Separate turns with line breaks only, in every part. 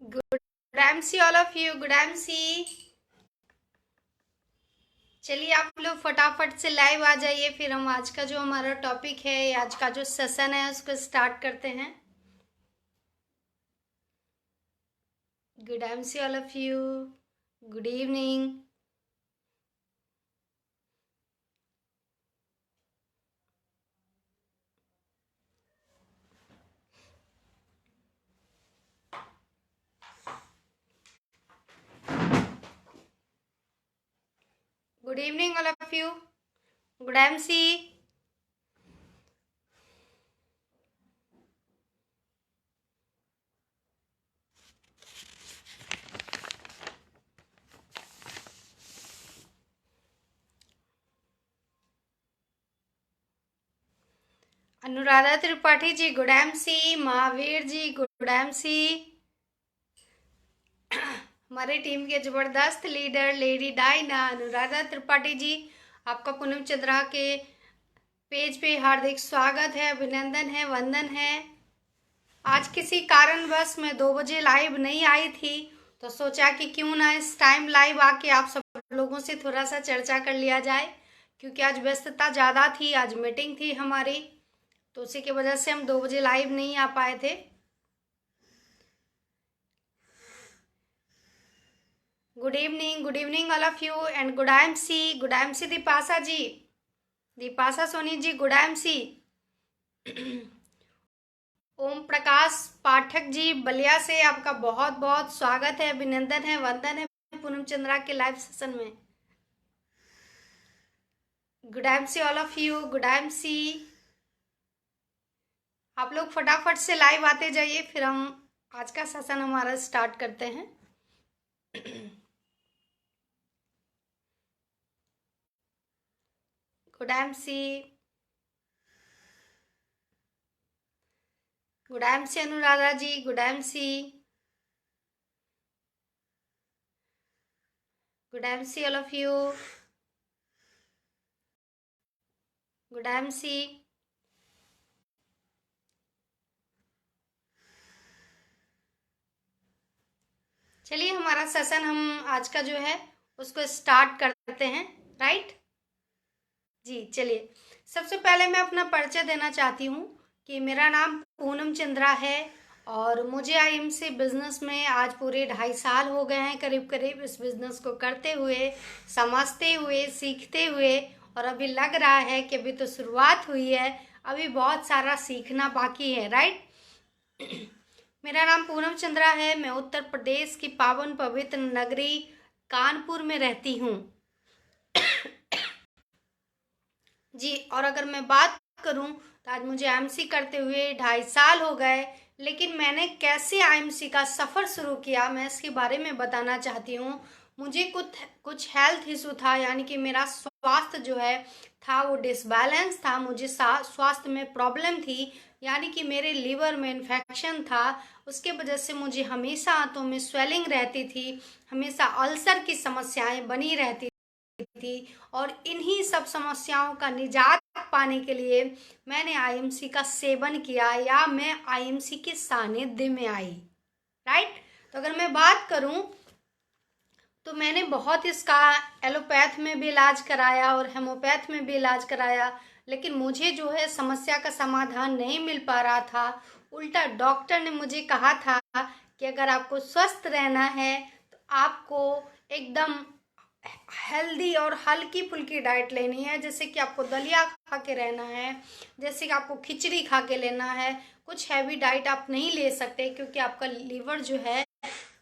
Good MC all of you, good MC. चलिए आप लोग फटाफट से लाइव आ जाइए, फिर हम आज का जो हमारा टॉपिक है, आज का जो सेशन है उसको स्टार्ट करते हैं। Good MC all of you, good evening. Good evening all of you, good MC. Anuradha Tripathi ji good MC, Mahavir ji good MC. हमारे टीम के जबरदस्त leader Lady Diana, Anuradha Tripathi ji, आपका पूनम चंद्रा के पेज पे हार्दिक स्वागत है, अभिनंदन है, वंदन है। आज किसी कारणवश मैं 2 बजे लाइव नहीं आई थी, तो सोचा कि क्यों ना इस टाइम लाइव आके आप सब लोगों से थोड़ा सा चर्चा कर लिया जाए, क्योंकि आज व्यस्तता ज़्यादा थी, आज मीटिंग थी हमारी, तो उसी की वजह से हम 2 बजे लाइव नहीं आ पाए थे। Good evening all of you and good MC Deepasha ji, Deepasha Soni ji good MC. Om Prakash Pathak ji Ballia से, आपका बहुत बहुत स्वागत है, अभिनंदन है, वंदन है पूनम चंद्रा के लाइव सेशन में। Good MC all of you, good MC. आप लोग फटाफट से लाइव आते जाइए, फिर हम आज का सेशन हमारा स्टार्ट करते हैं। Good MC Anuradha ji, good MC all of you, good MC. चलिए हमारा सेशन हम आज का जो है उसको स्टार्ट करते हैं, राइट जी। चलिए सबसे पहले मैं अपना परिचय देना चाहती हूँ कि मेरा नाम पूनम चंद्रा है और मुझे आईएमसी बिजनेस में आज पूरे 2.5 साल हो गए हैं करीब करीब, इस बिजनेस को करते हुए, समझते हुए, सीखते हुए, और अभी लग रहा है कि अभी तो शुरुआत हुई है, अभी बहुत सारा सीखना बाकी है, राइट। मेरा नाम पूनम चंद्रा है, मैं उत्तर प्रदेश की पावन पवित्र नगरी कानपुर में रहती हूँ जी। और अगर मैं बात करूं तो आज मुझे आईएमसी करते हुए 2.5 साल हो गए, लेकिन मैंने कैसे आईएमसी का सफ़र शुरू किया मैं इसके बारे में बताना चाहती हूँ। मुझे कुछ हेल्थ इशू था, यानी कि मेरा स्वास्थ्य जो है था वो डिसबैलेंस था, मुझे स्वास्थ्य में प्रॉब्लम थी, यानी कि मेरे लीवर में इन्फेक्शन था। उसके वजह से मुझे हमेशा आंतों में स्वेलिंग रहती थी, हमेशा अल्सर की समस्याएं बनी रहती थी, और इन्हीं सब समस्याओं का निजात पाने के लिए मैंने आईएमसी का सेवन किया, या मैं आईएमसी के सानिध्य में आई, राइट। तो अगर मैं बात करूं तो मैंने बहुत इसका एलोपैथ में भी इलाज कराया और हेमोपैथ में भी इलाज कराया, लेकिन मुझे जो है समस्या का समाधान नहीं मिल पा रहा था। उल्टा डॉक्टर ने मुझे कहा था कि अगर आपको स्वस्थ रहना है तो आपको एकदम हेल्दी और हल्की फुल्की डाइट लेनी है, जैसे कि आपको दलिया खा के रहना है, जैसे कि आपको खिचड़ी खा के लेना है। कुछ हैवी डाइट आप नहीं ले सकते, क्योंकि आपका लीवर जो है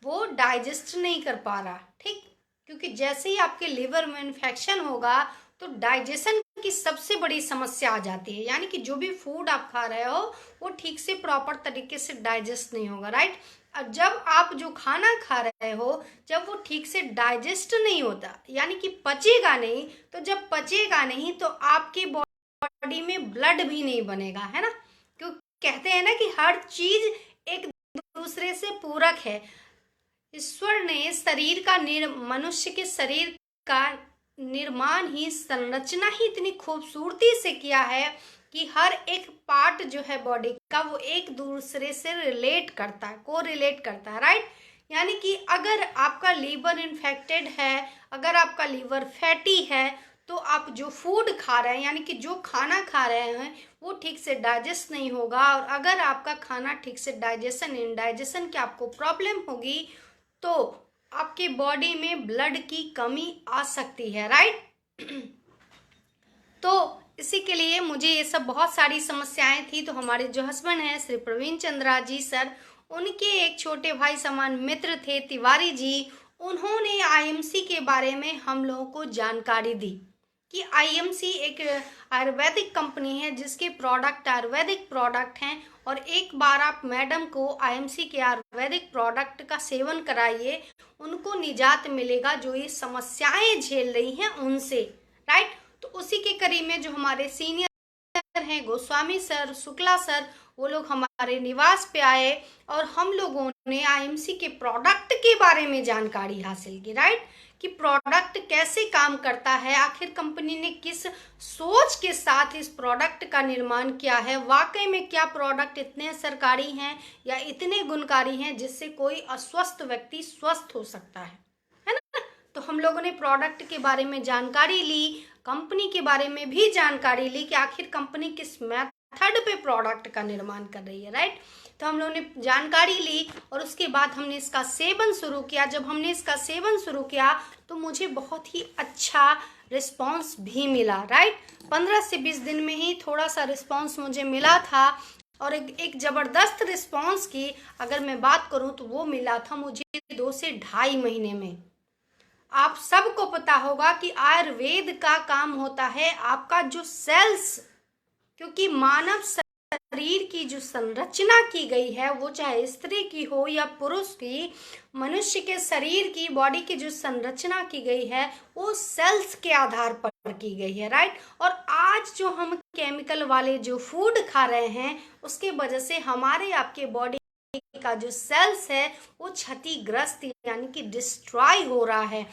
वो डाइजेस्ट नहीं कर पा रहा, ठीक। क्योंकि जैसे ही आपके लीवर में इन्फेक्शन होगा तो डाइजेशन की सबसे बड़ी समस्या आ जाती है, यानी कि जो भी फूड आप खा रहे हो वो ठीक से प्रॉपर तरीके से डाइजेस्ट नहीं होगा, राइट। और जब आप जो खाना खा रहे हो जब वो ठीक से डाइजेस्ट नहीं होता, यानी कि पचेगा नहीं, तो जब पचेगा नहीं तो आपकी बॉडी में ब्लड भी नहीं बनेगा, है ना। क्यों कहते हैं ना कि हर चीज एक दूसरे से पूरक है। ईश्वर ने शरीर का मनुष्य के शरीर का निर्माण ही, संरचना ही इतनी खूबसूरती से किया है कि हर एक पार्ट जो है बॉडी का वो एक दूसरे से रिलेट करता है, को रिलेट करता है, राइट। यानी कि अगर आपका लीवर इन्फेक्टेड है, अगर आपका लीवर फैटी है, तो आप जो फूड खा रहे हैं यानी कि जो खाना खा रहे हैं वो ठीक से डाइजेस्ट नहीं होगा। और अगर आपका खाना ठीक से इंडाइजेशन की आपको प्रॉब्लम होगी तो आपके बॉडी में ब्लड की कमी आ सकती है, राइट। तो इसी के लिए मुझे ये सब बहुत सारी समस्याएं थी। तो हमारे जो हस्बैंड हैं श्री प्रवीण चंद्रा जी सर, उनके एक छोटे भाई समान मित्र थे तिवारी जी, उन्होंने आईएमसी के बारे में हम लोगों को जानकारी दी कि आईएमसी एक आयुर्वेदिक कंपनी है जिसके प्रोडक्ट आयुर्वेदिक प्रोडक्ट हैं। और एक बार आप मैडम को आईएमसी के आयुर्वेदिक प्रोडक्ट का सेवन कराइए, उनको निजात मिलेगा जो ये समस्याएं झेल रही हैं उनसे, राइट। तो उसी के करीब में जो हमारे सीनियर हैं गोस्वामी सर, शुक्ला सर, वो लोग हमारे निवास पे आए और हम लोगों ने आईएमसी के प्रोडक्ट के बारे में जानकारी हासिल की, राइट, कि प्रोडक्ट कैसे काम करता है, आखिर कंपनी ने किस सोच के साथ इस प्रोडक्ट का निर्माण किया है, वाकई में क्या प्रोडक्ट इतने असरकारी हैं या इतने गुणकारी हैं जिससे कोई अस्वस्थ व्यक्ति स्वस्थ हो सकता है ना। तो हम लोगों ने प्रोडक्ट के बारे में जानकारी ली, कंपनी के बारे में भी जानकारी ली कि आखिर कंपनी किस मेथड पे प्रोडक्ट का निर्माण कर रही है, राइट। तो हम लोगों ने जानकारी ली और उसके बाद हमने इसका सेवन शुरू किया। जब हमने इसका सेवन शुरू किया तो मुझे बहुत ही अच्छा रिस्पांस भी मिला, राइट। 15 से 20 दिन में ही थोड़ा सा रिस्पांस मुझे मिला था और एक ज़बरदस्त रिस्पांस की अगर मैं बात करूं तो वो मिला था मुझे 2 से 2.5 महीने में। आप सबको पता होगा कि आयुर्वेद का काम होता है आपका जो सेल्स, क्योंकि मानव शरीर की जो संरचना की गई है वो चाहे स्त्री की हो या पुरुष की, मनुष्य के शरीर की बॉडी की जो संरचना की गई है वो सेल्स के आधार पर की गई है, राइट। और आज जो हम केमिकल वाले जो फूड खा रहे हैं उसके वजह से हमारे आपके बॉडी का जो सेल्स है वो क्षतिग्रस्त यानी कि डिस्ट्रॉय हो रहा है।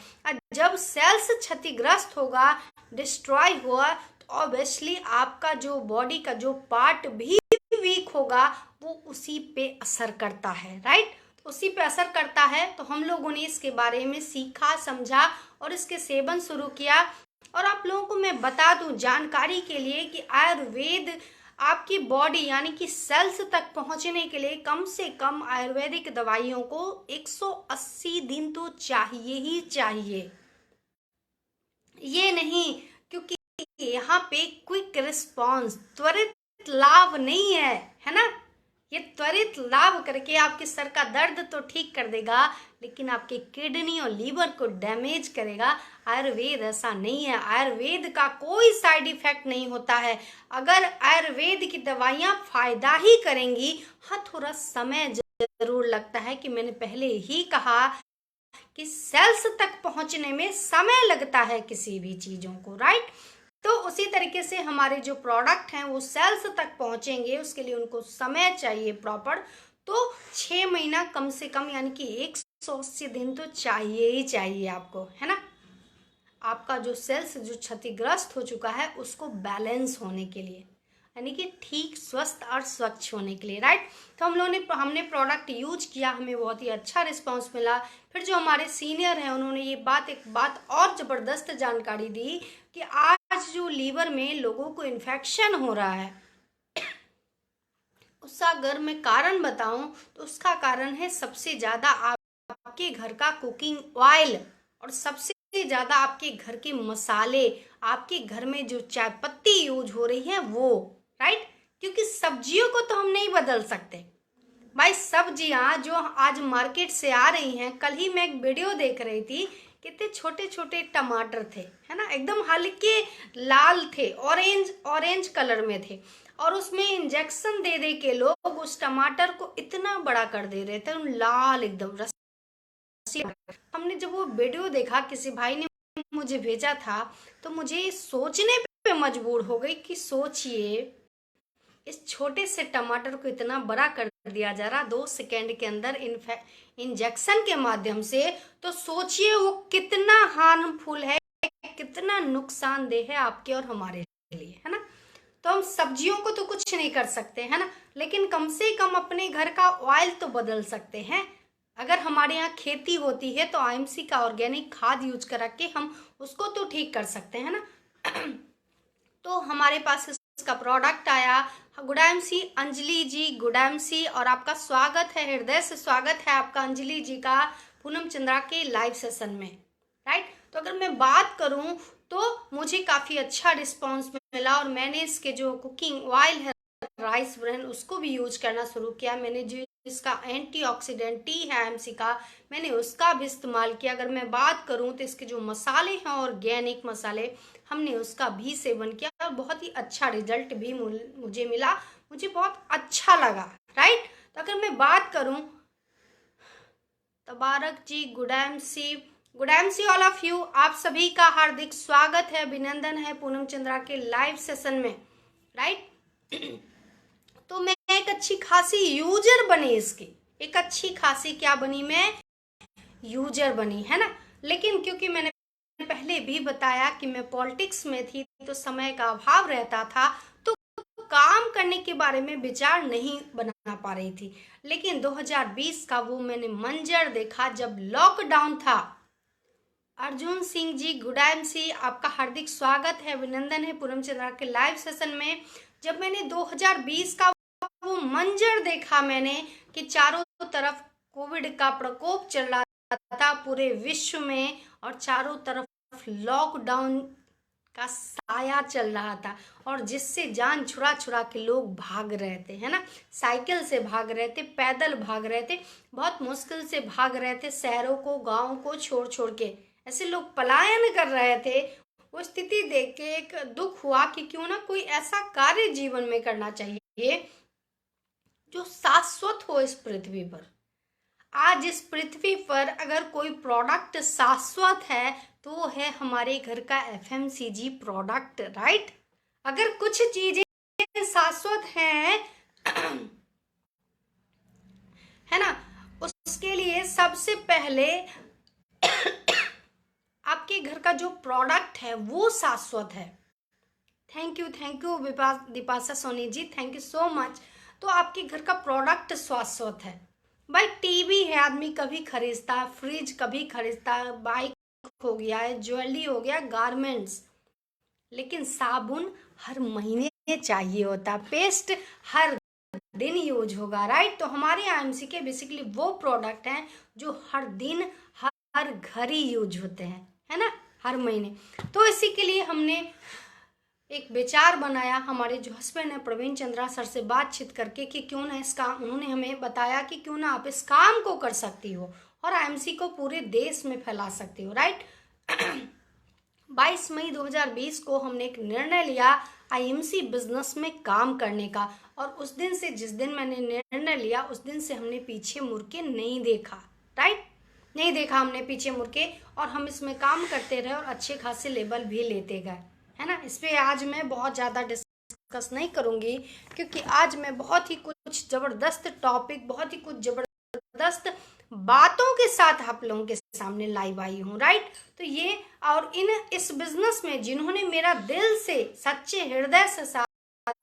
जब सेल्स क्षतिग्रस्त होगा, डिस्ट्रॉय हुआ, तो ऑब्वियसली आपका जो बॉडी का जो पार्ट भी वीक होगा वो उसी पे असर करता है, राइट। उसी पे असर करता है। तो हम लोगों ने इसके बारे में सीखा, समझा और इसके सेवन शुरू किया। और आप लोगों को मैं बता दूं जानकारी के लिए कि आयुर्वेद आपकी बॉडी यानी कि सेल्स तक पहुंचने के लिए कम से कम आयुर्वेदिक दवाइयों को 180 दिन तो चाहिए ही चाहिए। ये नहीं, क्योंकि यहाँ पे क्विक रिस्पॉन्स, त्वरित लाभ नहीं है ना। ये त्वरित लाभ करके आपके सर का दर्द तो ठीक कर देगा लेकिन आपके किडनी और लीवर को डैमेज करेगा। आयुर्वेद ऐसा नहीं है, आयुर्वेद का कोई साइड इफेक्ट नहीं होता है। अगर आयुर्वेद की दवाइयाँ फायदा ही करेंगी, हाँ थोड़ा समय जरूर लगता है, कि मैंने पहले ही कहा कि सेल्स तक पहुंचने में समय लगता है किसी भी चीज़ों को, राइट। तो उसी तरीके से हमारे जो प्रोडक्ट हैं वो सेल्स तक पहुंचेंगे, उसके लिए उनको समय चाहिए प्रॉपर। तो 6 महीना कम से कम यानी कि 180 दिन तो चाहिए ही चाहिए आपको, है ना। आपका जो सेल्स जो क्षतिग्रस्त हो चुका है उसको बैलेंस होने के लिए, यानी कि ठीक स्वस्थ और स्वच्छ होने के लिए, राइट। तो हमने प्रोडक्ट यूज किया, हमें बहुत ही अच्छा रिस्पांस मिला। फिर जो हमारे सीनियर हैं उन्होंने एक बात और ज़बरदस्त जानकारी दी कि आज जो लीवर में लोगों को इन्फेक्शन हो रहा है उसका अगर मैं कारण बताऊं तो उसका कारण है सबसे ज़्यादा आपके घर का कुकिंग ऑयल और सबसे ज़्यादा आपके घर के मसाले, आपके घर में जो चाय पत्ती यूज हो रही है वो, राइट। क्योंकि सब्जियों को तो हम नहीं बदल सकते भाई। सब्जियां जो आज मार्केट से आ रही हैं, कल ही मैं एक वीडियो देख रही थी, कितने छोटे छोटे टमाटर थे, है ना, एकदम हल्के लाल थे, ऑरेंज कलर में थे, और उसमें इंजेक्शन दे दे के लोग उस टमाटर को इतना बड़ा कर दे रहे थे, लाल एकदम रस्सी। हमने जब वो वीडियो देखा, किसी भाई ने मुझे भेजा था, तो मुझे सोचने पे मजबूर हो गई कि सोचिए इस छोटे से टमाटर को इतना बड़ा कर दिया जा रहा 2 सेकेंड के अंदर इंजेक्शन के माध्यम से। तो सोचिए वो कितना हार्मफुल है, कितना नुकसानदेह है आपके और हमारे लिए, है ना। तो हम सब्जियों को तो कुछ नहीं कर सकते, है ना, लेकिन कम से कम अपने घर का ऑयल तो बदल सकते हैं। अगर हमारे यहाँ खेती होती है तो आईएमसी का ऑर्गेनिक खाद यूज करा के हम उसको तो ठीक कर सकते हैं ना। तो हमारे पास इसका प्रोडक्ट आया। गुड एमसी अंजलि जी, गुड एमसी, और आपका स्वागत है, हृदय से स्वागत है आपका अंजलि जी का पूनम चंद्रा के लाइव सेशन में, राइट। तो अगर मैं बात करूं तो मुझे काफ़ी अच्छा रिस्पांस मिला और मैंने इसके जो कुकिंग ऑयल है राइस ब्रांड उसको भी यूज करना शुरू किया। मैंने जो इसका एंटीऑक्सीडेंट टी है एमसी का, मैंने उसका भी इस्तेमाल किया। अगर मैं बात करूं तो इसके जो मसाले हैं ऑर्गेनिक मसाले, हमने उसका भी सेवन किया और बहुत ही अच्छा रिजल्ट भी मुझे मिला, मुझे बहुत अच्छा लगा, राइट। तो अगर मैं बात करूं, Tabarak ji good MC all of you, आप सभी का हार्दिक स्वागत है, अभिनंदन है पूनम चंद्रा के लाइव सेशन में, राइट। तो मैं एक अच्छी खासी यूजर बनी इसकी, एक अच्छी खासी क्या बनी, मैं यूजर बनी, है ना। लेकिन क्योंकि मैंने पहले भी बताया कि मैं पॉलिटिक्स में थी तो समय का अभाव रहता था, तो काम करने के बारे में विचार नहीं बना पा रही थी। लेकिन 2020 का वो मैंने मंजर देखा जब लॉकडाउन था। अर्जुन सिंह जी गुड एमसी, आपका हार्दिक स्वागत है, अभिनंदन है पूनम चंद्रा के लाइव सेशन में। जब मैंने 2020 का वो मंजर देखा मैंने कि चारों तरफ कोविड का प्रकोप चल रहा था पूरे विश्व में और चारों तरफ लॉकडाउन का साया चल रहा था और जिससे जान छुड़ा छुड़ा के लोग भाग रहे थे, है ना। साइकिल से भाग रहे थे, पैदल भाग रहे थे, बहुत मुश्किल से भाग रहे थे, शहरों को गाँव को छोड़ छोड़ के ऐसे लोग पलायन कर रहे थे। वो स्थिति देख के एक दुख हुआ कि क्यों ना कोई ऐसा कार्य जीवन में करना चाहिए जो शाश्वत हो इस पृथ्वी पर। आज इस पृथ्वी पर अगर कोई प्रोडक्ट शाश्वत है तो वो है हमारे घर का एफएमसीजी प्रोडक्ट, राइट। अगर कुछ चीजें शाश्वत हैं है ना, उसके लिए सबसे पहले आपके घर का जो प्रोडक्ट है वो शाश्वत है। Thank you Deepasha Soni ji, thank you so much. तो आपके घर का प्रोडक्ट शाश्वत है। भाई टीवी है, आदमी कभी खरीदता है, फ्रिज कभी खरीदता है, बाइक हो गया है, ज्वेलरी हो गया, गारमेंट्स, लेकिन साबुन हर महीने चाहिए होता, पेस्ट हर दिन यूज होगा, राइट। तो हमारे आईएमसी के बेसिकली वो प्रोडक्ट हैं जो हर दिन हर घर ही यूज होते हैं, है ना, हर महीने। तो इसी के लिए हमने एक विचार बनाया, हमारे जो हस्बैंड है प्रवीण चंद्रा सर से बातचीत करके कि क्यों ना इस काम, उन्होंने हमें बताया कि क्यों ना आप इस काम को कर सकती हो और आईएमसी को पूरे देश में फैला सकती हो, राइट। 22 मई 2020 को हमने एक निर्णय लिया आईएमसी बिजनेस में काम करने का और उस दिन से, जिस दिन मैंने निर्णय लिया उस दिन से हमने पीछे मुड़ के नहीं देखा, राइट, नहीं देखा हमने पीछे मुड़ के, और हम इसमें काम करते रहे और अच्छे खासे लेवल भी लेते गए, है ना। इस पे आज मैं बहुत ज़्यादा डिस्कस नहीं करूँगी क्योंकि आज मैं बहुत ही कुछ ज़बरदस्त टॉपिक, बहुत ही कुछ ज़बरदस्त बातों के साथ आप लोगों के सामने लाइव आई हूँ, राइट। तो ये और इस बिजनेस में जिन्होंने मेरा दिल से सच्चे हृदय से साथ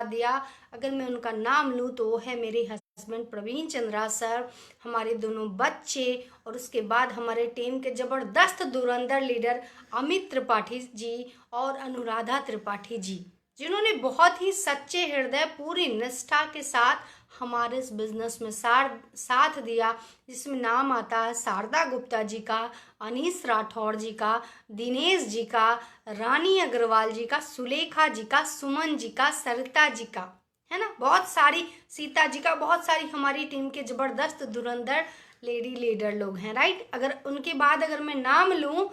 दिया, अगर मैं उनका नाम लूँ तो वो है मेरे हस्बैंड प्रवीण चंद्रा सर, हमारे दोनों बच्चे, और उसके बाद हमारे टीम के जबरदस्त धुरंधर लीडर अमित त्रिपाठी जी और अनुराधा त्रिपाठी जी, जिन्होंने बहुत ही सच्चे हृदय पूरी निष्ठा के साथ हमारे इस बिजनेस में साथ दिया, जिसमें नाम आता है शारदा गुप्ता जी का, अनीस राठौर जी का, दिनेश जी का, रानी अग्रवाल जी का, सुलेखा जी का, सुमन जी का, सरिता जी का, है ना, बहुत सारी, सीता जी का, बहुत सारी हमारी टीम के जबरदस्त धुरंधर लेडी लीडर लोग हैं, राइट। अगर उनके बाद अगर मैं नाम लूँ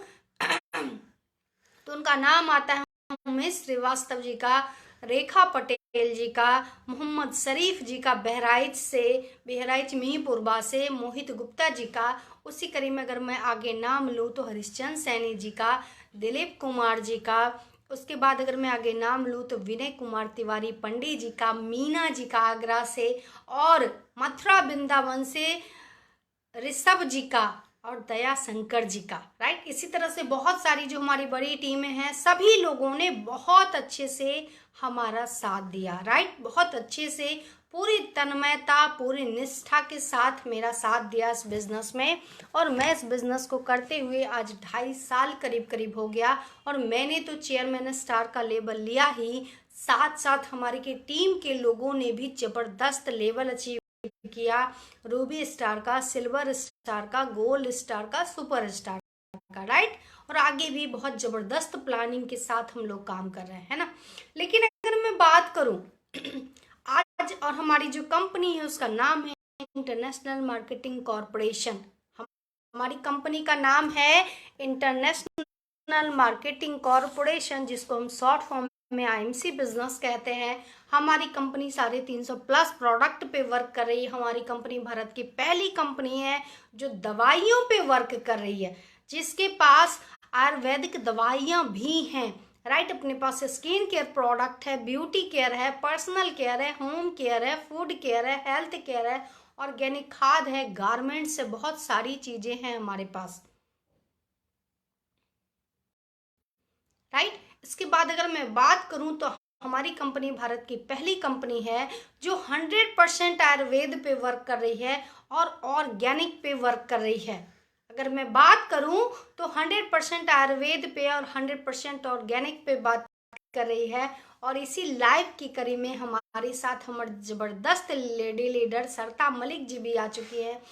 तो उनका नाम आता है उमेश श्रीवास्तव जी का, रेखा पटेल जी का, मोहम्मद शरीफ जी का बहराइच मिहींपुरवा से, मोहित गुप्ता जी का, उसी कड़ी में अगर मैं आगे नाम लूँ तो हरिश्चंद्र सैनी जी का, दिलीप कुमार जी का, उसके बाद अगर मैं आगे नाम लूँ तो विनय कुमार तिवारी पंडित जी का, मीना जी का आगरा से, और मथुरा वृंदावन से ऋषभ जी का, और दया शंकर जी का, राइट। इसी तरह से बहुत सारी जो हमारी बड़ी टीमें हैं, सभी लोगों ने बहुत अच्छे से हमारा साथ दिया, राइट, बहुत अच्छे से पूरी तन्मयता, पूरी निष्ठा के साथ मेरा साथ दिया इस बिजनेस में। और मैं इस बिजनेस को करते हुए आज 2.5 साल करीब हो गया। और मैंने तो चेयरमैन स्टार का लेबल लिया ही, साथ साथ हमारी की टीम के लोगों ने भी जबरदस्त लेवल अचीव किया। रूबी स्टार का, सिल्वर स्टार का, गोल्ड स्टार का, सुपर स्टार का, राइट। और आगे भी बहुत जबरदस्त प्लानिंग के साथ हम लोग काम कर रहे हैं, है ना। लेकिन अगर मैं बात करूं आज, और हमारी जो कंपनी है उसका नाम है इंटरनेशनल मार्केटिंग कॉरपोरेशन। हमारी कंपनी का नाम है इंटरनेशनल मार्केटिंग कॉरपोरेशन, जिसको हम शॉर्ट फॉर्म में आईएमसी बिजनेस कहते हैं। हमारी कंपनी 350+ प्रोडक्ट पे वर्क कर रही है। हमारी कंपनी भारत की पहली कंपनी है जो दवाइयों पे वर्क कर रही है, जिसके पास आयुर्वेदिक दवाइयाँ भी हैं, राइट। अपने पास स्किन केयर प्रोडक्ट है, ब्यूटी केयर है, पर्सनल केयर है, होम केयर है, फूड केयर है, हेल्थ केयर है, ऑर्गेनिक खाद है, गारमेंट्स है, बहुत सारी चीजें हैं हमारे पास, राइट। इसके बाद अगर मैं बात करूं तो हमारी कंपनी भारत की पहली कंपनी है जो 100% आयुर्वेद पे वर्क कर रही है और ऑर्गेनिक पे वर्क कर रही है। अगर मैं बात करूं तो 100% आयुर्वेद पे और 100% ऑर्गेनिक पे बात कर रही है। और इसी लाइव की कड़ी में हमारे साथ हमारे जबरदस्त लेडी लीडर सरिता मलिक जी भी आ चुकी है।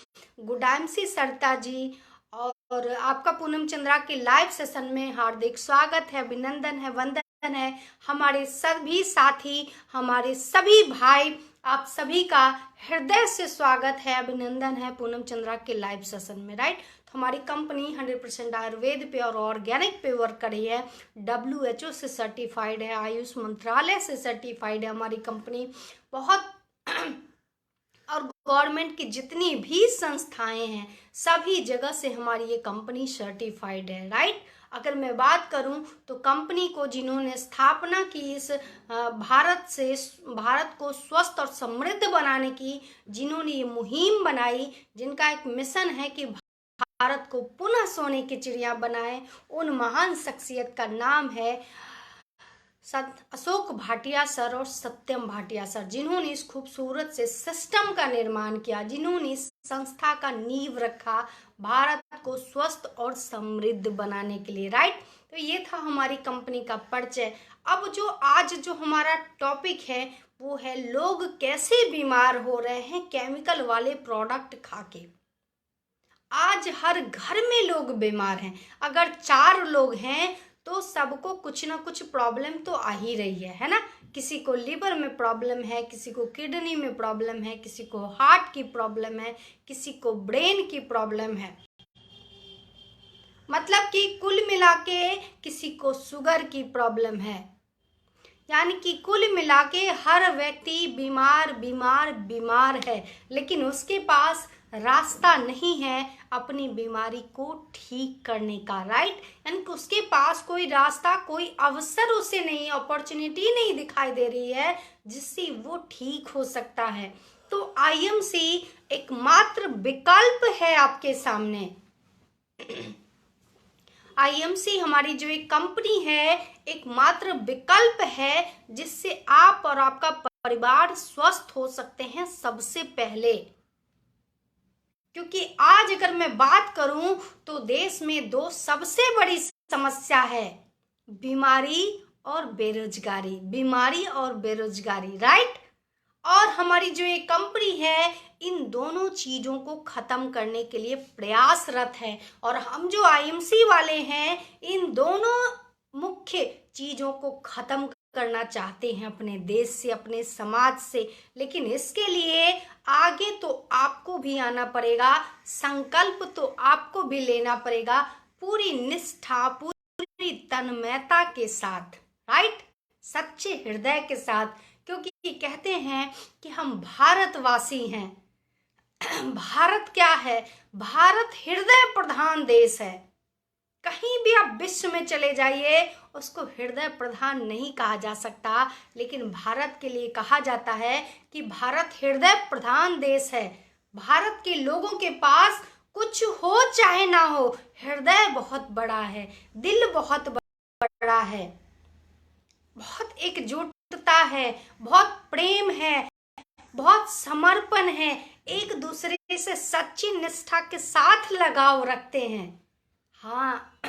गुडामसी सरिता जी, और आपका पूनम चंद्रा के लाइव सेशन में हार्दिक स्वागत है, अभिनंदन है, वंदन है। हमारे सभी साथी, हमारे सभी भाई, आप सभी का हृदय से स्वागत है, अभिनंदन है पूनम चंद्रा के लाइव सेशन में, राइट। तो हमारी कंपनी 100% आयुर्वेद पे और ऑर्गेनिक पे वर्क कर रही है, WHO से सर्टिफाइड है, आयुष मंत्रालय से सर्टिफाइड है हमारी कंपनी। बहुत और गवर्नमेंट की जितनी भी संस्थाएं हैं सभी जगह से हमारी ये कंपनी सर्टिफाइड है, राइट। अगर मैं बात करूं तो कंपनी को जिन्होंने स्थापना की इस भारत को स्वस्थ और समृद्ध बनाने की, जिन्होंने ये मुहिम बनाई, जिनका एक मिशन है कि भारत को पुनः सोने की चिड़िया बनाए, उन महान शख्सियत का नाम है अशोक भाटिया सर और सत्यम भाटिया सर, जिन्होंने इस खूबसूरत से सिस्टम का निर्माण किया, जिन्होंने इस संस्था का नींव रखा भारत को स्वस्थ और समृद्ध बनाने के लिए, राइट। तो ये था हमारी कंपनी का परिचय। अब जो आज जो हमारा टॉपिक है वो है लोग कैसे बीमार हो रहे हैं केमिकल वाले प्रोडक्ट खा के। आज हर घर में लोग बीमार हैं। अगर 4 लोग हैं तो सबको कुछ ना कुछ प्रॉब्लम तो आ ही रही है ना। किसी को लिवर में प्रॉब्लम है, किसी को किडनी में प्रॉब्लम है, किसी को हार्ट की प्रॉब्लम है, किसी को ब्रेन की प्रॉब्लम है। मतलब कि कुल मिला के किसी को शुगर की प्रॉब्लम है। यानी कि कुल मिला के हर व्यक्ति बीमार है, लेकिन उसके पास रास्ता नहीं है अपनी बीमारी को ठीक करने का, राइट। यानी कि उसके पास कोई रास्ता, कोई अवसर उसे नहीं, अपॉर्चुनिटी नहीं दिखाई दे रही है जिससे वो ठीक हो सकता है। तो आईएमसी एकमात्र विकल्प है आपके सामने। आईएमसी हमारी जो एक कंपनी है एकमात्र विकल्प है जिससे आप और आपका परिवार स्वस्थ हो सकते हैं सबसे पहले। क्योंकि आज अगर मैं बात करूं तो देश में 2 सबसे बड़ी समस्या है, बीमारी और बेरोजगारी, राइट। और हमारी जो ये कंपनी है इन दोनों चीजों को खत्म करने के लिए प्रयासरत है। और हम जो आईएमसी वाले हैं इन दोनों मुख्य चीजों को खत्म करना चाहते हैं अपने देश से, अपने समाज से। लेकिन इसके लिए आगे तो आपको भी आना पड़ेगा, संकल्प तो आपको भी लेना पड़ेगा, पूरी निष्ठा, पूरी तन्मयता के साथ, राइट, सच्चे हृदय के साथ। क्योंकि कहते हैं कि हम भारतवासी हैं। भारत क्या है? भारत हृदय प्रधान देश है। कहीं भी आप विश्व में चले जाइए उसको हृदय प्रधान नहीं कहा जा सकता, लेकिन भारत के लिए कहा जाता है कि भारत हृदय प्रधान देश है। भारत के लोगों के पास कुछ हो चाहे ना हो, हृदय बहुत बड़ा है, दिल बहुत बड़ा है, बहुत एकजुटता है, बहुत प्रेम है, बहुत समर्पण है, एक दूसरे से सच्ची निष्ठा के साथ लगाव रखते हैं। हाँ,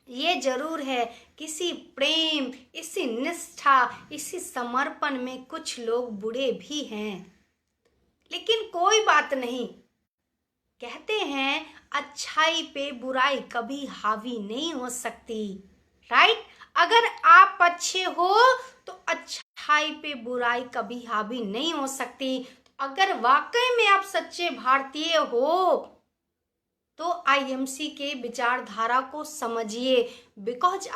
ये जरूर है, किसी प्रेम, इसी निष्ठा, इसी समर्पण में कुछ लोग बुरे भी हैं, लेकिन कोई बात नहीं। कहते हैं अच्छाई पे बुराई कभी हावी नहीं हो सकती, राइट। अगर आप अच्छे हो तो अच्छाई पे बुराई कभी हावी नहीं हो सकती। अगर वाकई में आप सच्चे भारतीय हो तो आईएमसी के विचारधारा को समझिए, बिकॉज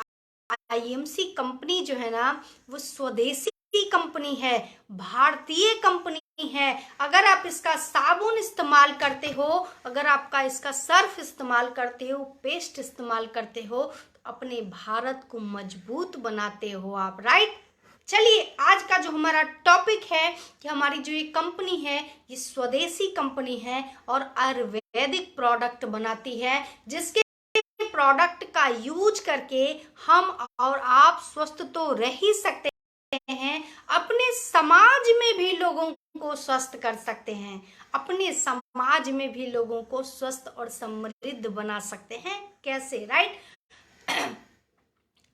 आईएमसी कंपनी जो है ना वो स्वदेशी कंपनी है, भारतीय कंपनी है। अगर आप इसका साबुन इस्तेमाल करते हो, अगर आपका इसका सर्फ इस्तेमाल करते हो, पेस्ट इस्तेमाल करते हो, तो अपने भारत को मजबूत बनाते हो आप, राइट। चलिए, आज का जो हमारा टॉपिक है कि हमारी जो ये कंपनी है ये स्वदेशी कंपनी है और आयुर्वेदिक प्रोडक्ट बनाती है, जिसके प्रोडक्ट का यूज करके हम और आप स्वस्थ तो रह ही सकते हैं, अपने समाज में भी लोगों को स्वस्थ कर सकते हैं, अपने समाज में भी लोगों को स्वस्थ और समृद्ध बना सकते हैं। कैसे, राइट।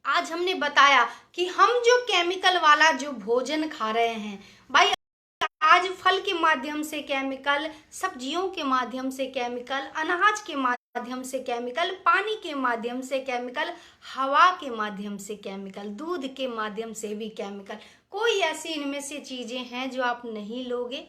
आज हमने बताया कि हम जो केमिकल वाला जो भोजन खा रहे हैं, भाई आज फल के माध्यम से केमिकल, सब्जियों के माध्यम से केमिकल, अनाज के माध्यम से केमिकल, पानी के माध्यम से केमिकल, हवा के माध्यम से केमिकल, दूध के माध्यम से भी केमिकल। कोई ऐसी इनमें से चीजें हैं जो आप नहीं लोगे?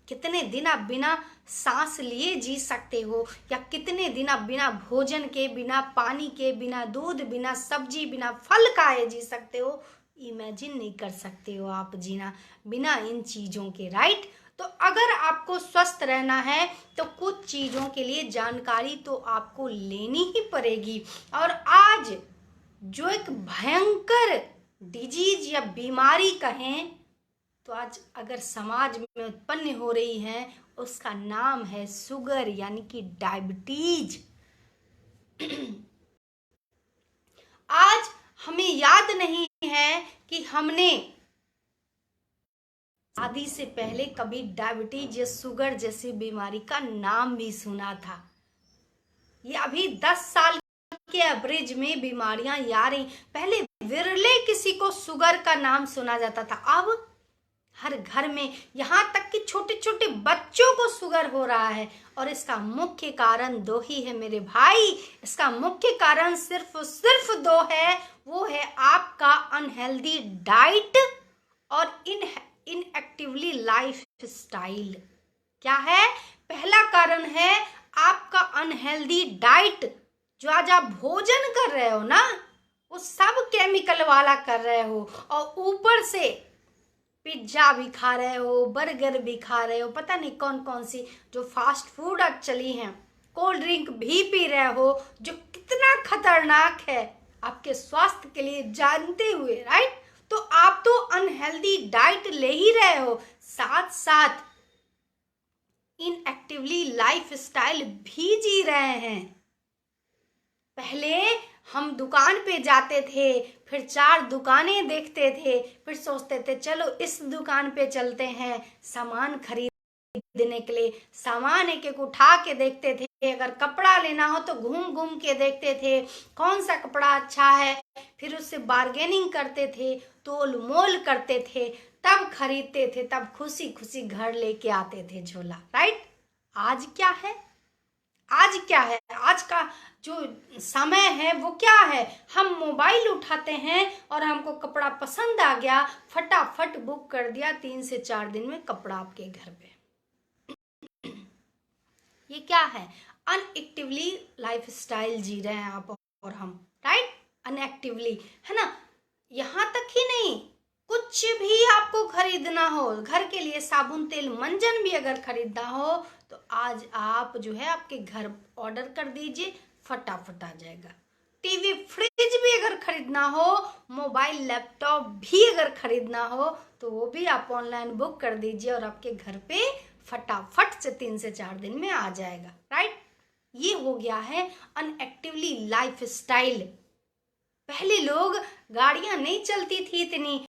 कितने दिन आप बिना सांस लिए जी सकते हो, या कितने दिन आप बिना भोजन के, बिना पानी के, बिना दूध, बिना सब्जी, बिना फल खाए जी सकते हो? इमेजिन नहीं कर सकते हो आप जीना बिना इन चीजों के, राइट। तो अगर आपको स्वस्थ रहना है तो कुछ चीजों के लिए जानकारी तो आपको लेनी ही पड़ेगी। और आज जो एक भयंकर डिजीज या बीमारी कहें तो आज अगर समाज में उत्पन्न हो रही है, उसका नाम है शुगर, यानी कि डायबिटीज। आज हमें याद नहीं है कि हमने शादी से पहले कभी डायबिटीज या शुगर जैसी बीमारी का नाम भी सुना था। ये अभी 10 साल के एवरेज में बीमारियां आ रही। पहले विरले किसी को शुगर का नाम सुना जाता था, अब हर घर में, यहाँ तक कि छोटे छोटे बच्चों को शुगर हो रहा है। और इसका मुख्य कारण दो ही है मेरे भाई, इसका मुख्य कारण सिर्फ दो है। वो है आपका अनहेल्दी डाइट और इनएक्टिवली लाइफ स्टाइल। क्या है? पहला कारण है आपका अनहेल्दी डाइट। जो आज आप भोजन कर रहे हो ना, वो सब केमिकल वाला कर रहे हो, और ऊपर से पिज्जा भी खा रहे हो, बर्गर भी खा रहे हो, पता नहीं कौन कौन सी जो फास्ट फूड आज चली हैं, कोल्ड ड्रिंक भी पी रहे हो, जो कितना खतरनाक है आपके स्वास्थ्य के लिए जानते हुए, राइट। तो आप तो अनहेल्दी डाइट ले ही रहे हो, साथ साथ इनएक्टिवली लाइफ स्टाइल भी जी रहे हैं। पहले हम दुकान पे जाते थे, फिर 4 दुकानें देखते थे, फिर सोचते थे चलो इस दुकान पे चलते हैं सामान खरीदने के लिए। सामान एक एक उठा के देखते थे, अगर कपड़ा लेना हो तो घूम घूम के देखते थे कौन सा कपड़ा अच्छा है, फिर उससे बार्गेनिंग करते थे, तोल मोल करते थे, तब खरीदते थे, तब खुशी खुशी घर लेके आते थे झोला, राइट। आज क्या है? आज क्या है? आज का जो समय है वो क्या है? हम मोबाइल उठाते हैं और हमको कपड़ा पसंद आ गया, फटाफट बुक कर दिया, 3 से 4 दिन में कपड़ा आपके घर पे। ये क्या है? अनएक्टिवली लाइफ स्टाइल जी रहे हैं आप और हम, राइट। अनएक्टिवली, है ना। यहाँ तक ही नहीं, कुछ भी आपको खरीदना हो, घर के लिए साबुन तेल मंजन भी अगर खरीदना हो तो आज आप जो है आपके घर ऑर्डर कर दीजिए, फटाफट आ जाएगा। टीवी फ्रिज भी अगर खरीदना हो, मोबाइल लैपटॉप भी अगर खरीदना हो तो वो भी आप ऑनलाइन बुक कर दीजिए और आपके घर पे फटाफट से 3 से 4 दिन में आ जाएगा, राइट। ये हो गया है अनएक्टिवली लाइफ स्टाइल। पहले लोग गाड़ियां नहीं चलती थी इतनी,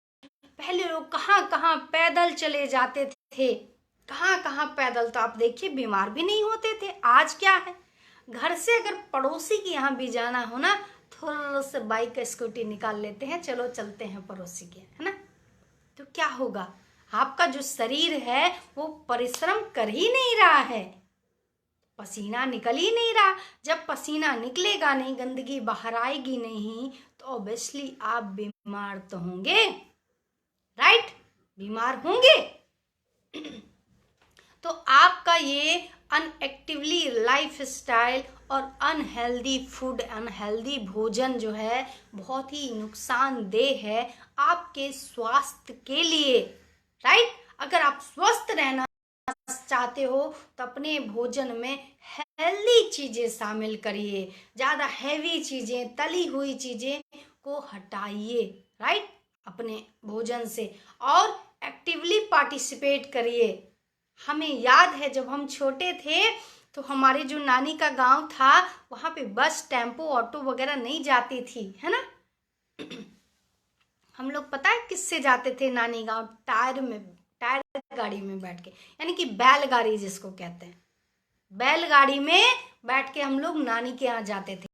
पहले लोग कहाँ कहाँ पैदल चले जाते थे, कहाँ कहाँ पैदल, तो आप देखिए बीमार भी नहीं होते थे। आज क्या है, घर से अगर पड़ोसी के यहाँ भी जाना हो ना, थोड़ा सा बाइक स्कूटी निकाल लेते हैं, चलो चलते हैं पड़ोसी के, है ना। तो क्या होगा, आपका जो शरीर है वो परिश्रम कर ही नहीं रहा है, पसीना निकल ही नहीं रहा। जब पसीना निकलेगा नहीं, गंदगी बाहर आएगी नहीं, तो ऑब्वियसली आप बीमार तो होंगे, राइट, बीमार होंगे। तो आपका ये अनएक्टिवली लाइफ स्टाइल और अनहेल्दी फूड, अनहेल्दी भोजन जो है बहुत ही नुकसानदेह है आपके स्वास्थ्य के लिए, राइट। अगर आप स्वस्थ रहना चाहते हो तो अपने भोजन में हेल्दी चीजें शामिल करिए, ज्यादा हैवी चीजें, तली हुई चीजें को हटाइए, राइट, अपने भोजन से, और एक्टिवली पार्टिसिपेट करिए। हमें याद है जब हम छोटे थे तो हमारे जो नानी का गांव था वहां पे बस, टेम्पो, ऑटो वगैरह नहीं जाती थी, है ना। हम लोग पता है किससे जाते थे नानी गांव, टायर गाड़ी में बैठ के, यानी कि बैलगाड़ी जिसको कहते हैं, बैलगाड़ी में बैठ के हम लोग नानी के यहाँ जाते थे।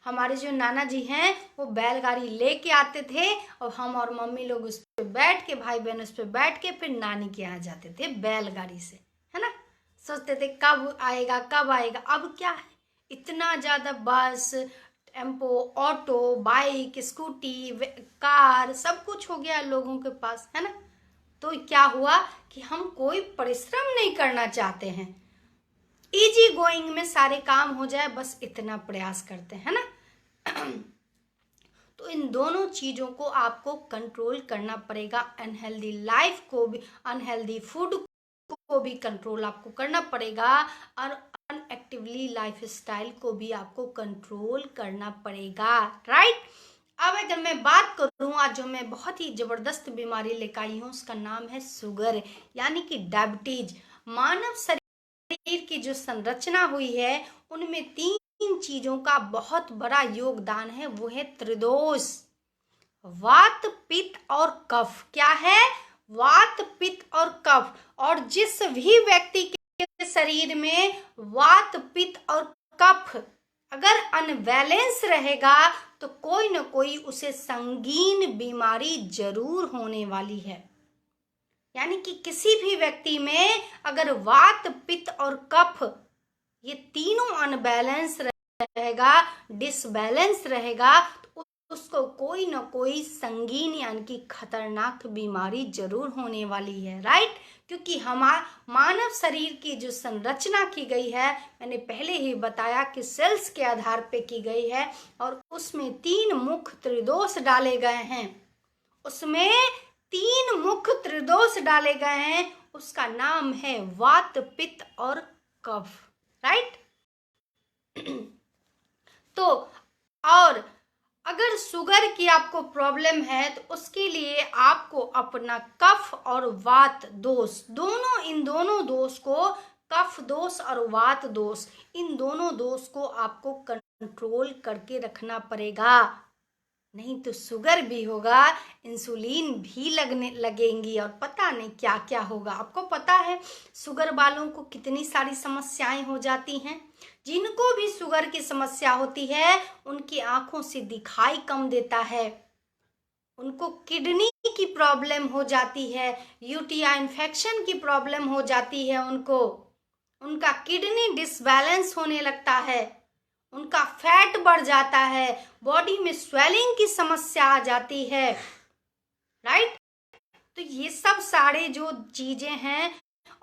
हमारे जो नाना जी हैं वो बैलगाड़ी लेके आते थे और हम और मम्मी लोग उस पर बैठ के, भाई बहन उस पर बैठ के फिर नानी के यहाँ जाते थे बैलगाड़ी से, है ना। सोचते थे कब आएगा कब आएगा। अब क्या है, इतना ज़्यादा बस, tempo, auto, bike, scooty, car, सब कुछ हो गया लोगों के पास, है ना। तो क्या हुआ कि हम कोई परिश्रम नहीं करना चाहते हैं, इजी गोइंग में सारे काम हो जाए, बस इतना प्रयास करते हैं ना। तो इन दोनों चीजों को आपको कंट्रोल करना पड़ेगा, अनहेल्दी लाइफ को भी, अनहेल्दी फूड को भी कंट्रोल आपको करना पड़ेगा, और अनएक्टिवली लाइफ स्टाइल को भी आपको कंट्रोल करना पड़ेगा, राइट। अब अगर मैं बात करूं, आज जो मैं बहुत ही जबरदस्त बीमारी लेकर आई हूं उसका नाम है शुगर, यानी कि डायबिटीज। मानव शरीर की जो संरचना हुई है उनमें तीन चीजों का बहुत बड़ा योगदान है, वो है त्रिदोष, वात, पित्त और कफ। क्या है, वात, पित्त और कफ। और जिस भी व्यक्ति के शरीर में वात, पित्त और कफ अगर अनबैलेंस रहेगा तो कोई न कोई उसे संगीन बीमारी जरूर होने वाली है। यानी कि किसी भी व्यक्ति में अगर वात, पित्त और कफ ये तीनों अनबैलेंस रहेगा, डिसबैलेंस रहेगा, तो उसको कोई न कोई संगीन यानी कि खतरनाक बीमारी जरूर होने वाली है, राइट। क्योंकि मानव शरीर की जो संरचना की गई है, मैंने पहले ही बताया कि सेल्स के आधार पे की गई है, और उसमें तीन मुख्य त्रिदोष डाले गए हैं, उसमें तीन मुख्य त्रिदोष डाले गए हैं, उसका नाम है वात, पित्त और कफ, राइट। तो और अगर शुगर की आपको प्रॉब्लम है तो उसके लिए आपको अपना कफ और वात दोष, इन दोनों दोष को, कफ दोष और वात दोष, इन दोनों दोष को आपको कंट्रोल करके रखना पड़ेगा, नहीं तो शुगर भी होगा, इंसुलिन भी लगेंगी और पता नहीं क्या क्या होगा। आपको पता है शुगर वालों को कितनी सारी समस्याएं हो जाती हैं। जिनको भी शुगर की समस्या होती है उनकी आंखों से दिखाई कम देता है, उनको किडनी की प्रॉब्लम हो जाती है, यूटीआई इन्फेक्शन की प्रॉब्लम हो जाती है, उनका किडनी डिसबैलेंस होने लगता है, उनका फैट बढ़ जाता है, बॉडी में स्वेलिंग की समस्या आ जाती है, राइट। तो ये सब सारे जो चीजें हैं,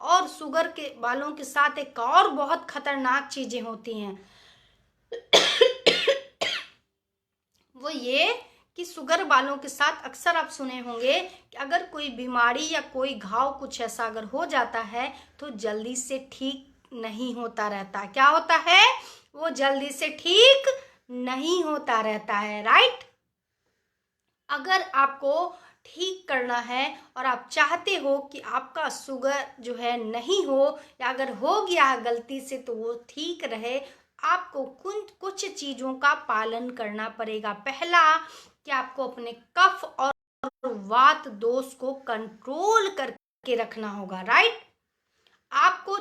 और शुगर के वालों के साथ एक और बहुत खतरनाक चीजें होती हैं वो ये कि शुगर वालों के साथ अक्सर आप सुने होंगे कि अगर कोई बीमारी या कोई घाव कुछ ऐसा अगर हो जाता है तो जल्दी से ठीक नहीं होता रहता। क्या होता है, वो जल्दी से ठीक नहीं होता रहता है, राइट। अगर आपको ठीक करना है और आप चाहते हो कि आपका शुगर जो है नहीं हो, या अगर हो गया है गलती से तो वो ठीक रहे, आपको कुछ चीजों का पालन करना पड़ेगा। पहला कि आपको अपने कफ और वात दोष को कंट्रोल करके रखना होगा, राइट। आपको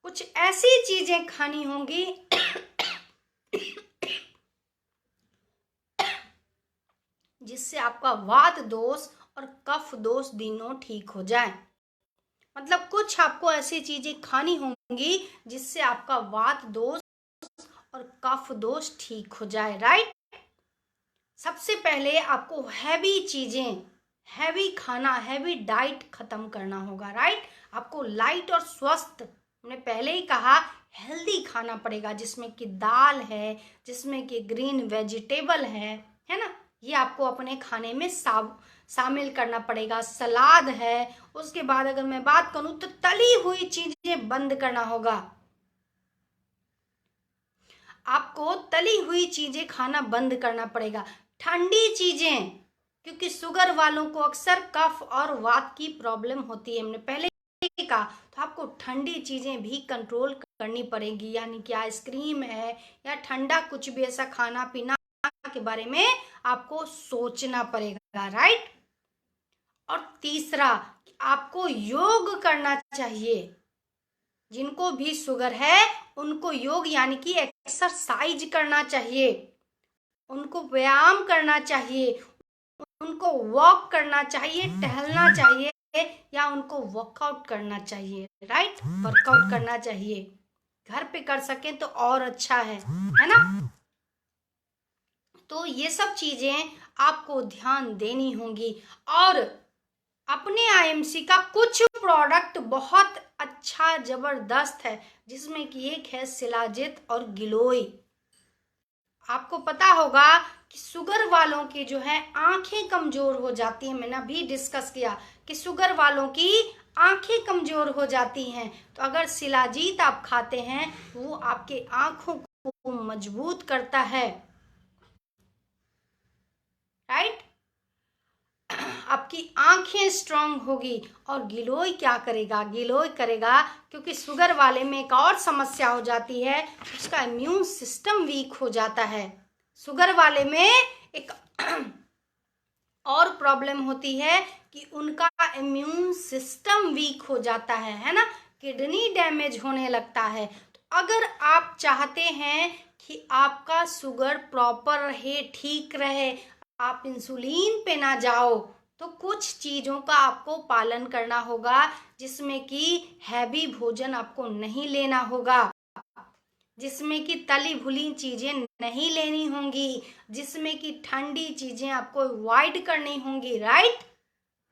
कुछ ऐसी चीजें खानी होंगी जिससे आपका वात दोष और कफ दोष तीनों ठीक हो जाए। मतलब कुछ आपको ऐसी चीजें खानी होंगी जिससे आपका वात दोष और कफ दोष ठीक हो जाए, राइट। सबसे पहले आपको हैवी खाना, हैवी डाइट खत्म करना होगा, राइट। आपको लाइट और स्वस्थ, हमने पहले ही कहा, हेल्दी खाना पड़ेगा, जिसमें कि दाल है, जिसमें कि ग्रीन वेजिटेबल है ना, ये आपको अपने खाने में शामिल करना पड़ेगा। सलाद है। उसके बाद अगर मैं बात करूं तो तली हुई चीजें बंद करना होगा। आपको तली हुई चीजें खाना बंद करना पड़ेगा। ठंडी चीजें, क्योंकि शुगर वालों को अक्सर कफ और वात की प्रॉब्लम होती है, हमने पहले कहा, तो आपको ठंडी चीजें भी कंट्रोल करनी पड़ेगी, यानी कि आइसक्रीम है या ठंडा कुछ भी ऐसा खाना पीना के बारे में आपको सोचना पड़ेगा, राइट। और तीसरा, आपको योग करना चाहिए। जिनको भी शुगर है उनको योग यानी कि एक्सरसाइज करना चाहिए, उनको व्यायाम करना चाहिए, उनको वॉक करना चाहिए, टहलना चाहिए, या उनको वर्कआउट करना चाहिए, राइट। वर्कआउट करना चाहिए, घर पे कर सके तो और अच्छा है ना। तो ये सब चीजें आपको ध्यान देनी होंगी। और अपने आईएमसी का कुछ प्रोडक्ट बहुत अच्छा जबरदस्त है, जिसमें कि एक है शिलाजित और गिलोय। आपको पता होगा कि शुगर वालों की जो है आंखें कमजोर हो जाती हैं। मैंने अभी डिस्कस किया कि शुगर वालों की आंखें कमजोर हो जाती हैं, तो अगर शिलाजीत आप खाते हैं वो आपके आंखों को मजबूत करता है, राइट। आपकी आंखें स्ट्रांग होगी। और गिलोय क्या करेगा? गिलोय करेगा, क्योंकि शुगर वाले में एक और समस्या हो जाती है, उसका इम्यून सिस्टम वीक हो जाता है। शुगर वाले में एक और प्रॉब्लम होती है कि उनका इम्यून सिस्टम वीक हो जाता है ना, किडनी डैमेज होने लगता है। तो अगर आप चाहते हैं कि आपका शुगर प्रॉपर रहे, ठीक रहे, आप इंसुलिन पे ना जाओ, तो कुछ चीज़ों का आपको पालन करना होगा, जिसमें कि हैवी भोजन आपको नहीं लेना होगा, जिसमें कि तली भुनी चीज़ें नहीं लेनी होंगी, जिसमें कि ठंडी चीज़ें आपको अवॉइड करनी होंगी, राइट।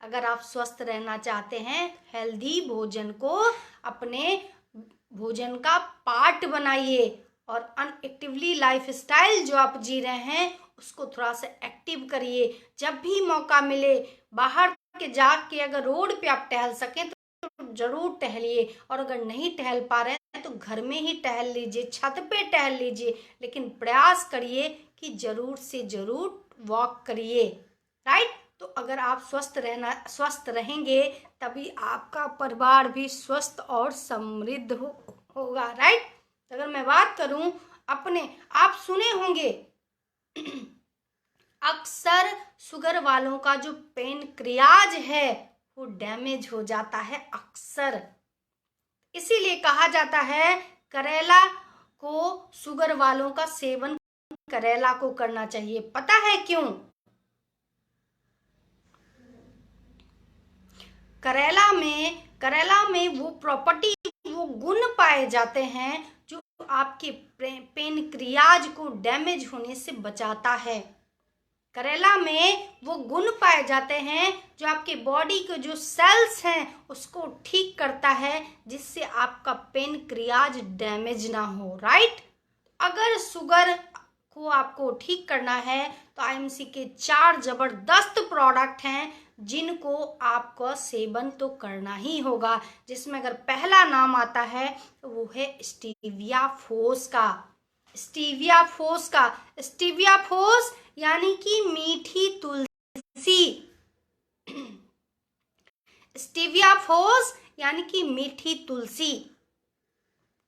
अगर आप स्वस्थ रहना चाहते हैं, हेल्दी भोजन को अपने भोजन का पार्ट बनाइए, और अनएक्टिवली लाइफस्टाइल जो आप जी रहे हैं उसको थोड़ा सा एक्टिव करिए। जब भी मौका मिले बाहर के जाके अगर रोड पे आप टहल सकें तो जरूर टहलिए, और अगर नहीं टहल पा रहे हैं तो घर में ही टहल लीजिए, छत पे टहल लीजिए, लेकिन प्रयास करिए कि जरूर से जरूर वॉक करिए, राइट। तो अगर आप स्वस्थ रहेंगे तभी आपका परिवार भी स्वस्थ और समृद्ध होगा, राइट। अगर मैं बात करूं अपने, आप सुने होंगे अक्सर शुगर वालों का जो पेनक्रियाज है वो डैमेज हो जाता है अक्सर। इसीलिए कहा जाता है करेला को, शुगर वालों का सेवन करेला को करना चाहिए। पता है क्यों? करेला में वो प्रॉपर्टी, वो गुण पाए जाते हैं जो आपके पेनक्रियाज को डैमेज होने से बचाता है। करेला में वो गुण पाए जाते हैं जो आपके बॉडी के जो सेल्स हैं उसको ठीक करता है, जिससे आपका पेनक्रियाज डैमेज ना हो, राइट। अगर शुगर को आपको ठीक करना है तो आईएमसी के 4 जबरदस्त प्रोडक्ट हैं जिनको आपको सेवन तो करना ही होगा, जिसमें अगर पहला नाम आता है तो वो है स्टीविया फोस का। स्टीविया फोस यानी कि मीठी तुलसी। स्टीविया फोस यानी कि मीठी तुलसी,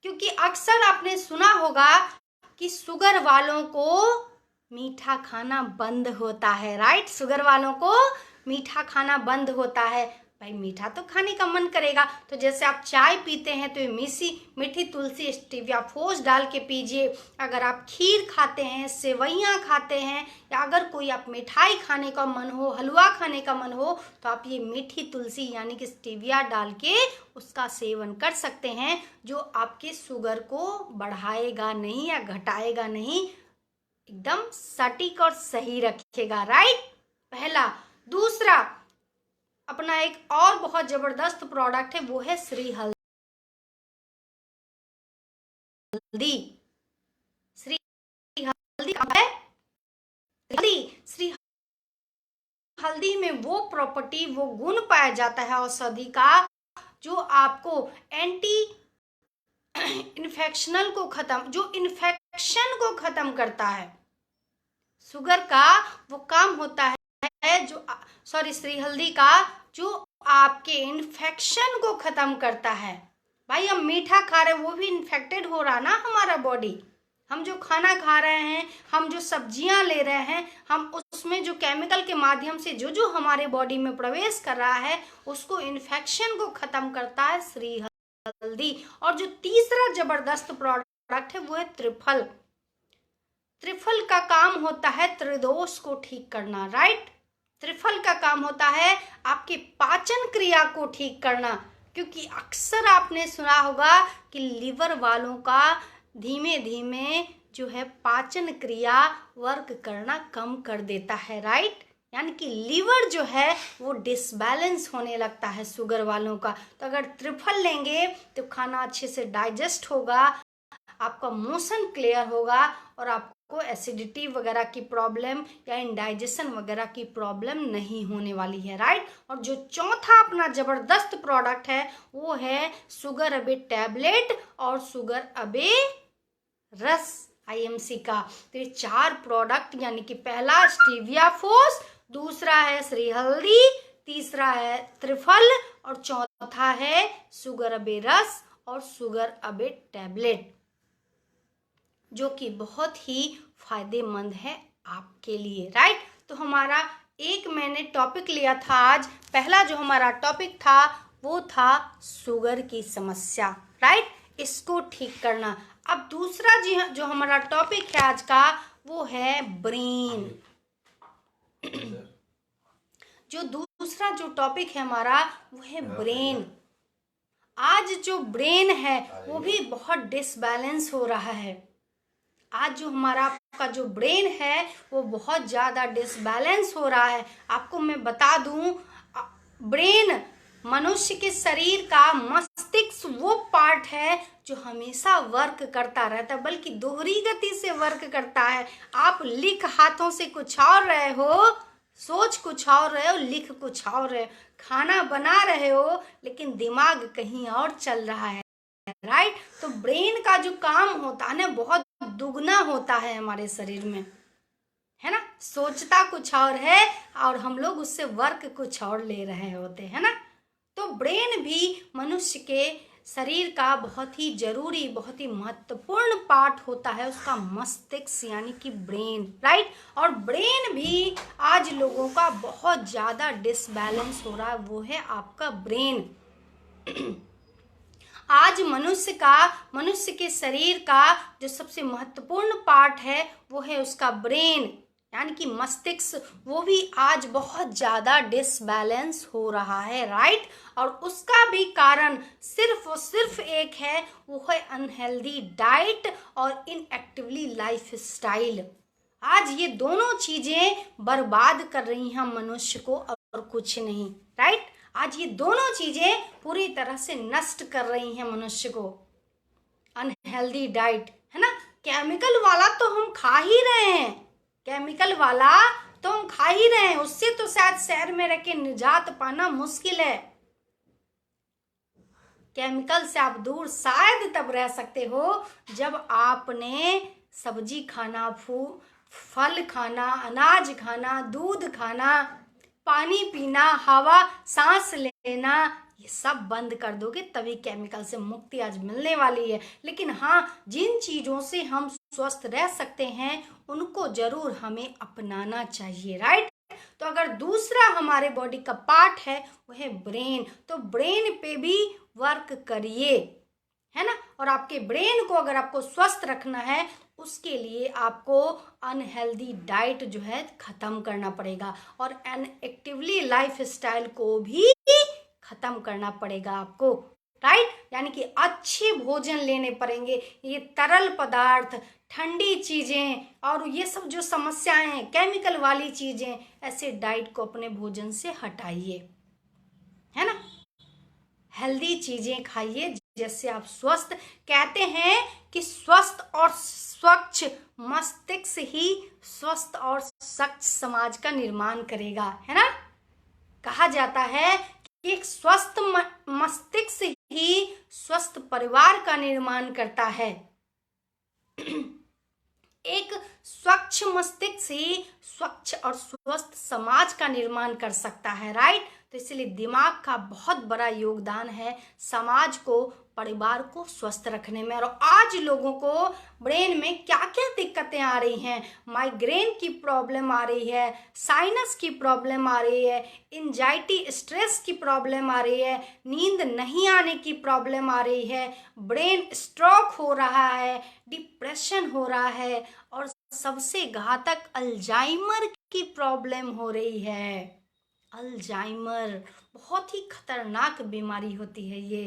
क्योंकि अक्सर आपने सुना होगा कि शुगर वालों को मीठा खाना बंद होता है, राइट। शुगर वालों को मीठा खाना बंद होता है। भाई मीठा तो खाने का मन करेगा, तो जैसे आप चाय पीते हैं तो ये मीठी तुलसी स्टीविया फोस डाल के पीजिए। अगर आप खीर खाते हैं, सेवइयाँ खाते हैं, या अगर कोई आप मिठाई खाने का मन हो, हलवा खाने का मन हो, तो आप ये मीठी तुलसी यानी कि स्टीविया डाल के उसका सेवन कर सकते हैं, जो आपके शुगर को बढ़ाएगा नहीं या घटाएगा नहीं, एकदम सटीक और सही रखेगा, राइट। पहला। दूसरा, अपना एक और बहुत जबरदस्त प्रोडक्ट है, वो है श्री हल्दी। श्री हल्दी है, श्री हल्दी में वो प्रॉपर्टी, वो गुण पाया जाता है औषधि का, जो आपको एंटी इन्फेक्शनल को खत्म, जो इन्फेक्शन को खत्म करता है। शुगर का वो काम होता है श्री हल्दी का जो आपके इन्फेक्शन को खत्म करता है। भाई हम मीठा खा रहे हैं, वो भी इन्फेक्टेड हो रहा ना हमारा बॉडी। हम जो खाना खा रहे हैं, हम जो सब्जियां ले रहे हैं, हम उसमें जो केमिकल के माध्यम से जो जो हमारे बॉडी में प्रवेश कर रहा है, उसको इन्फेक्शन को खत्म करता है श्री हल्दी। और जो तीसरा जबरदस्त प्रोडक्ट है वो है त्रिफल। त्रिफल का काम होता है त्रिदोष को ठीक करना, राइट। त्रिफल का काम होता है आपकी पाचन क्रिया को ठीक करना, क्योंकि अक्सर आपने सुना होगा कि लीवर वालों का धीमे धीमे जो है पाचन क्रिया वर्क करना कम कर देता है, राइट। यानी कि लीवर जो है वो डिसबैलेंस होने लगता है शुगर वालों का। तो अगर त्रिफल लेंगे तो खाना अच्छे से डाइजेस्ट होगा, आपका मोशन क्लियर होगा, और आपको एसिडिटी वगैरह की प्रॉब्लम या इंडाइजेशन वगैरह की प्रॉब्लम नहीं होने वाली है, राइट। और जो चौथा अपना जबरदस्त प्रोडक्ट है वो है शुगर अबे टैबलेट और शुगर अबे रस IMC का। तो ये 4 प्रोडक्ट, यानी कि पहला स्टीविया फोस, दूसरा है श्री हल्दी, तीसरा है त्रिफल, और चौथा है शुगर अबे रस और शुगर अबे टैबलेट, जो कि बहुत ही फायदेमंद है आपके लिए, राइट। तो हमारा एक मैंने टॉपिक लिया था आज। पहला जो हमारा टॉपिक था वो था शुगर की समस्या, राइट, इसको ठीक करना। अब दूसरा जी जो हमारा टॉपिक है आज का वो है ब्रेन। जो दूसरा जो टॉपिक है हमारा वो है ब्रेन। आज जो ब्रेन है वो भी बहुत डिसबैलेंस हो रहा है। आज जो हमारा आपका जो ब्रेन है वो बहुत ज़्यादा डिसबैलेंस हो रहा है। आपको मैं बता दूं, ब्रेन मनुष्य के शरीर का मस्तिष्क वो पार्ट है जो हमेशा वर्क करता रहता है, बल्कि दोहरी गति से वर्क करता है। आप लिख हाथों से कुछ और रहे हो, सोच कुछ और रहे हो, लिख कुछ और रहे हो, खाना बना रहे हो, लेकिन दिमाग कहीं और चल रहा है, राइट। तो ब्रेन का जो काम होता है ना बहुत दुगना होता है हमारे शरीर में, है ना। सोचता कुछ और है और हम लोग उससे वर्क कुछ और ले रहे होते हैं ना। तो ब्रेन भी मनुष्य के शरीर का बहुत ही जरूरी, बहुत ही महत्वपूर्ण पार्ट होता है, उसका मस्तिष्क यानी कि ब्रेन, राइट। और ब्रेन भी आज लोगों का बहुत ज़्यादा डिसबैलेंस हो रहा है, वो है आपका ब्रेन। आज मनुष्य के शरीर का जो सबसे महत्वपूर्ण पार्ट है वो है उसका ब्रेन यानी कि मस्तिष्क, वो भी आज बहुत ज़्यादा डिसबैलेंस हो रहा है, राइट। और उसका भी कारण सिर्फ और सिर्फ एक है, वो है अनहेल्दी डाइट और इनएक्टिवली लाइफ स्टाइल। आज ये दोनों चीज़ें बर्बाद कर रही हैं मनुष्य को और कुछ नहीं, राइट। आज ये दोनों चीज़ें पूरी तरह से नष्ट कर रही हैं मनुष्य को। अनहेल्दी डाइट है ना, केमिकल वाला तो हम खा ही रहे हैं, केमिकल वाला तो हम खा ही रहे हैं, उससे तो शायद शहर में रह के निजात पाना मुश्किल है। केमिकल से आप दूर शायद तब रह सकते हो जब आपने सब्जी खाना, फल खाना, अनाज खाना, दूध खाना, पानी पीना, हवा सांस लेना, ये सब बंद कर दोगे, तभी केमिकल से मुक्ति आज मिलने वाली है। लेकिन हाँ, जिन चीज़ों से हम स्वस्थ रह सकते हैं उनको जरूर हमें अपनाना चाहिए, राइट। तो अगर दूसरा हमारे बॉडी का पार्ट है वो है ब्रेन, तो ब्रेन पे भी वर्क करिए, है ना। और आपके ब्रेन को अगर आपको स्वस्थ रखना है उसके लिए आपको अनहेल्दी डाइट जो है खत्म करना पड़ेगा और अनएक्टिवली लाइफ स्टाइल को भी खत्म करना पड़ेगा आपको, राइट। यानी कि अच्छे भोजन लेने पड़ेंगे, ये तरल पदार्थ, ठंडी चीजें और ये सब जो समस्याएं हैं, केमिकल वाली चीजें, ऐसे डाइट को अपने भोजन से हटाइए, है ना। हेल्दी चीजें खाइए जिससे आप स्वस्थ, कहते हैं कि स्वस्थ और स्वच्छ मस्तिष्क ही स्वस्थ और स्वच्छ समाज का निर्माण करेगा, है ना। कहा जाता है कि एक स्वस्थ मस्तिष्क ही स्वस्थ परिवार का निर्माण करता है। एक स्वच्छ मस्तिष्क ही स्वच्छ और स्वस्थ समाज का निर्माण कर सकता है, राइट। तो इसलिए दिमाग का बहुत बड़ा योगदान है समाज को, परिवार को स्वस्थ रखने में। और आज लोगों को ब्रेन में क्या क्या दिक्कतें आ रही हैं, माइग्रेन की प्रॉब्लम आ रही है, साइनस की प्रॉब्लम आ रही है, एंजाइटी स्ट्रेस की प्रॉब्लम आ रही है, नींद नहीं आने की प्रॉब्लम आ रही है, ब्रेन स्ट्रोक हो रहा है, डिप्रेशन हो रहा है और सबसे घातक अल्जाइमर की प्रॉब्लम हो रही है। अल्जाइमर बहुत ही खतरनाक बीमारी होती है ये।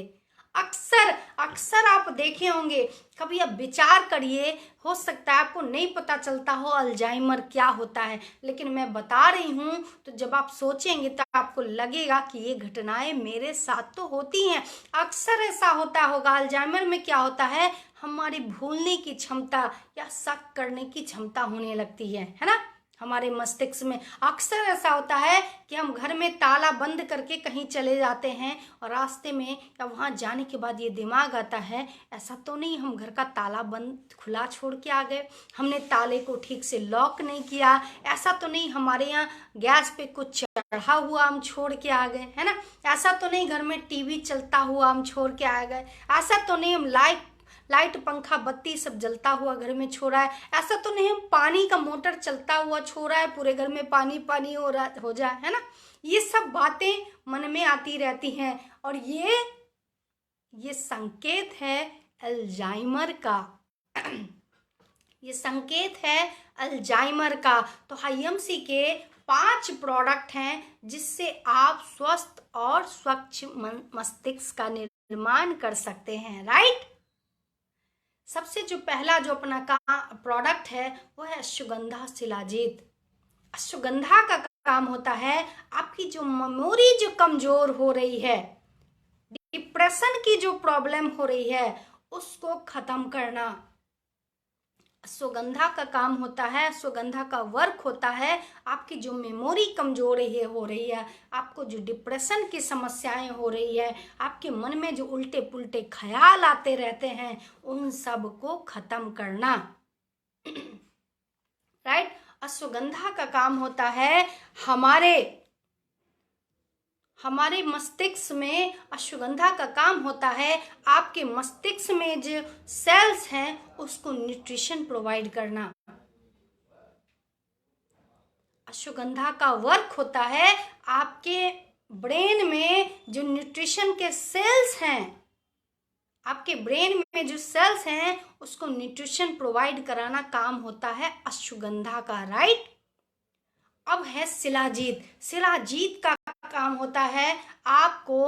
अक्सर अक्सर आप देखे होंगे, कभी आप विचार करिए, हो सकता है आपको नहीं पता चलता हो अल्जाइमर क्या होता है, लेकिन मैं बता रही हूँ तो जब आप सोचेंगे तो आपको लगेगा कि ये घटनाएं मेरे साथ तो होती हैं। अक्सर ऐसा होता होगा। अल्जाइमर में क्या होता है, हमारी भूलने की क्षमता या शक करने की क्षमता होने लगती है ना। हमारे मस्तिष्क में अक्सर ऐसा होता है कि हम घर में ताला बंद करके कहीं चले जाते हैं और रास्ते में या वहाँ जाने के बाद ये दिमाग आता है, ऐसा तो नहीं हम घर का ताला बंद खुला छोड़ के आ गए, हमने ताले को ठीक से लॉक नहीं किया, ऐसा तो नहीं हमारे यहाँ गैस पे कुछ चढ़ा हुआ हम छोड़ के आ गए, है ना। ऐसा तो नहीं घर में टीवी चलता हुआ हम छोड़ के आ गए, ऐसा तो नहीं हम लाइट पंखा बत्ती सब जलता हुआ घर में छोड़ा है, ऐसा तो नहीं हम पानी का मोटर चलता हुआ छोड़ा है, पूरे घर में पानी पानी हो जाए, है ना। ये सब बातें मन में आती रहती हैं और ये संकेत है अल्जाइमर का। ये संकेत है अल्जाइमर का। तो आईएमसी के 5 प्रोडक्ट हैं जिससे आप स्वस्थ और स्वच्छ मस्तिष्क का निर्माण कर सकते हैं, राइट। सबसे जो पहला जो अपना प्रोडक्ट है वो है अश्वगंधा शिलाजीत। अश्वगंधा का काम होता है आपकी जो मेमोरी जो कमजोर हो रही है, डिप्रेशन की जो प्रॉब्लम हो रही है उसको खत्म करना। अश्वगंधा का काम होता है, अश्वगंधा का वर्क होता है आपकी जो मेमोरी कमजोर हो रही है, आपको जो डिप्रेशन की समस्याएं हो रही है, आपके मन में जो उल्टे पुल्टे ख्याल आते रहते हैं उन सब को खत्म करना, राइट। अश्वगंधा का काम होता है हमारे मस्तिष्क में, अश्वगंधा का काम होता है आपके मस्तिष्क में जो सेल्स हैं उसको न्यूट्रिशन प्रोवाइड करना। अश्वगंधा का वर्क होता है आपके ब्रेन में जो न्यूट्रिशन के सेल्स हैं, आपके ब्रेन में जो सेल्स हैं उसको न्यूट्रिशन प्रोवाइड कराना काम होता है अश्वगंधा का, राइट। अब है शिलाजीत। शिलाजीत का काम होता है आपको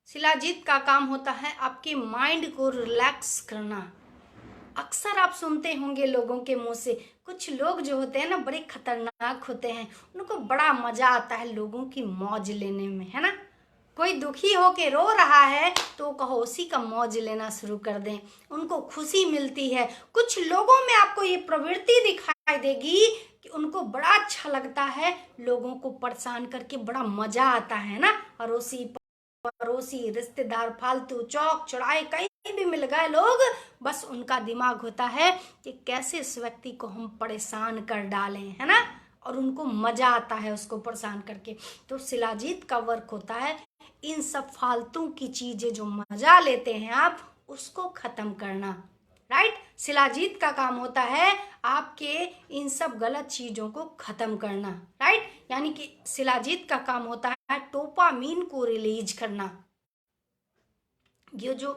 शिलाजीत का काम होता है आपके माइंड को रिलैक्स करना। अक्सर आप सुनते होंगे लोगों के मुंह से, कुछ लोग जो होते हैं ना बड़े खतरनाक होते हैं, उनको बड़ा मजा आता है लोगों की मौज लेने में, है ना। कोई दुखी हो के रो रहा है तो कहो उसी का मौज लेना शुरू कर दें, उनको खुशी मिलती है। कुछ लोगों में आपको ये प्रवृत्ति दिखाई देगी कि उनको बड़ा अच्छा लगता है लोगों को परेशान करके, बड़ा मजा आता है ना। पड़ोसी रिश्तेदार फालतू चौक चौराहे कहीं भी मिल गए लोग, बस उनका दिमाग होता है कि कैसे इस व्यक्ति को हम परेशान कर डालें, है ना। और उनको मजा आता है उसको परेशान करके। तो शिलाजीत का वर्क होता है इन सब फालतू की चीजें जो मजा लेते हैं आप उसको खत्म करना, राइट। शिलाजीत का काम होता है आपके इन सब गलत चीजों को खत्म करना, राइट। यानी कि शिलाजीत का काम होता है डोपामीन को रिलीज करना, ये जो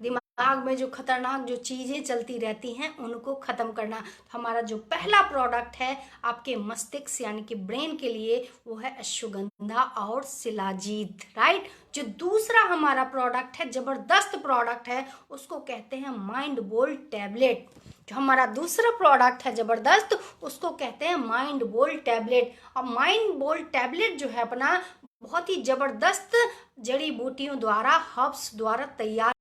दिमाग में जो खतरनाक जो चीजें चलती रहती हैं उनको खत्म करना। तो हमारा जो पहला प्रोडक्ट है आपके मस्तिष्क यानी कि ब्रेन के लिए वो है अश्वगंधा और शिलाजीत, राइट। जो दूसरा हमारा प्रोडक्ट है, जबरदस्त प्रोडक्ट है, उसको कहते हैं माइंड बोल टैबलेट। जो हमारा दूसरा प्रोडक्ट है जबरदस्त, उसको कहते हैं माइंड बोल टैबलेट। और माइंड बोल टैबलेट जो है अपना बहुत ही जबरदस्त जड़ी बूटियों द्वारा, हर्ब्स द्वारा तैयार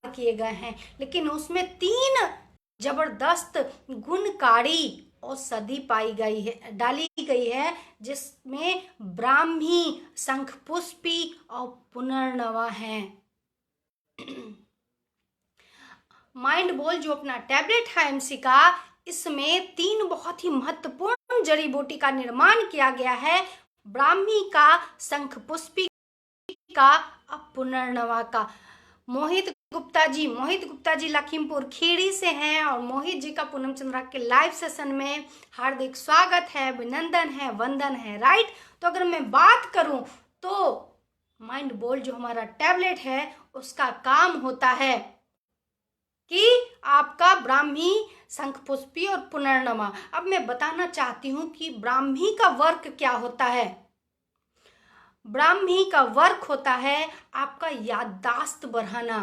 किए गए हैं, लेकिन उसमें 3 जबरदस्त गुणकारी औषधि पाई गई है, डाली गई है, जिसमें ब्राह्मी, शंखपुष्पी और पुनर्नवा है। माइंड बोल जो अपना टैबलेट है एमसी का, इसमें 3 बहुत ही महत्वपूर्ण जड़ी बूटी का निर्माण किया गया है, ब्राह्मी का, शंखपुष्पी का और पुनर्नवा का। मोहित गुप्ता जी लखीमपुर खीरी से हैं और मोहित जी का पूनम चंद्रा के लाइव सेशन में हार्दिक स्वागत है, अभिनंदन है, वंदन है, राइट। तो अगर मैं बात करूं तो माइंड बोल जो हमारा टैबलेट है उसका काम होता है कि आपका ब्राह्मी, शंखपुष्पी और पुनर्नवा। अब मैं बताना चाहती हूं कि ब्राह्मी का वर्क क्या होता है। ब्राह्मी का वर्क होता है आपका याददाश्त बढ़ाना।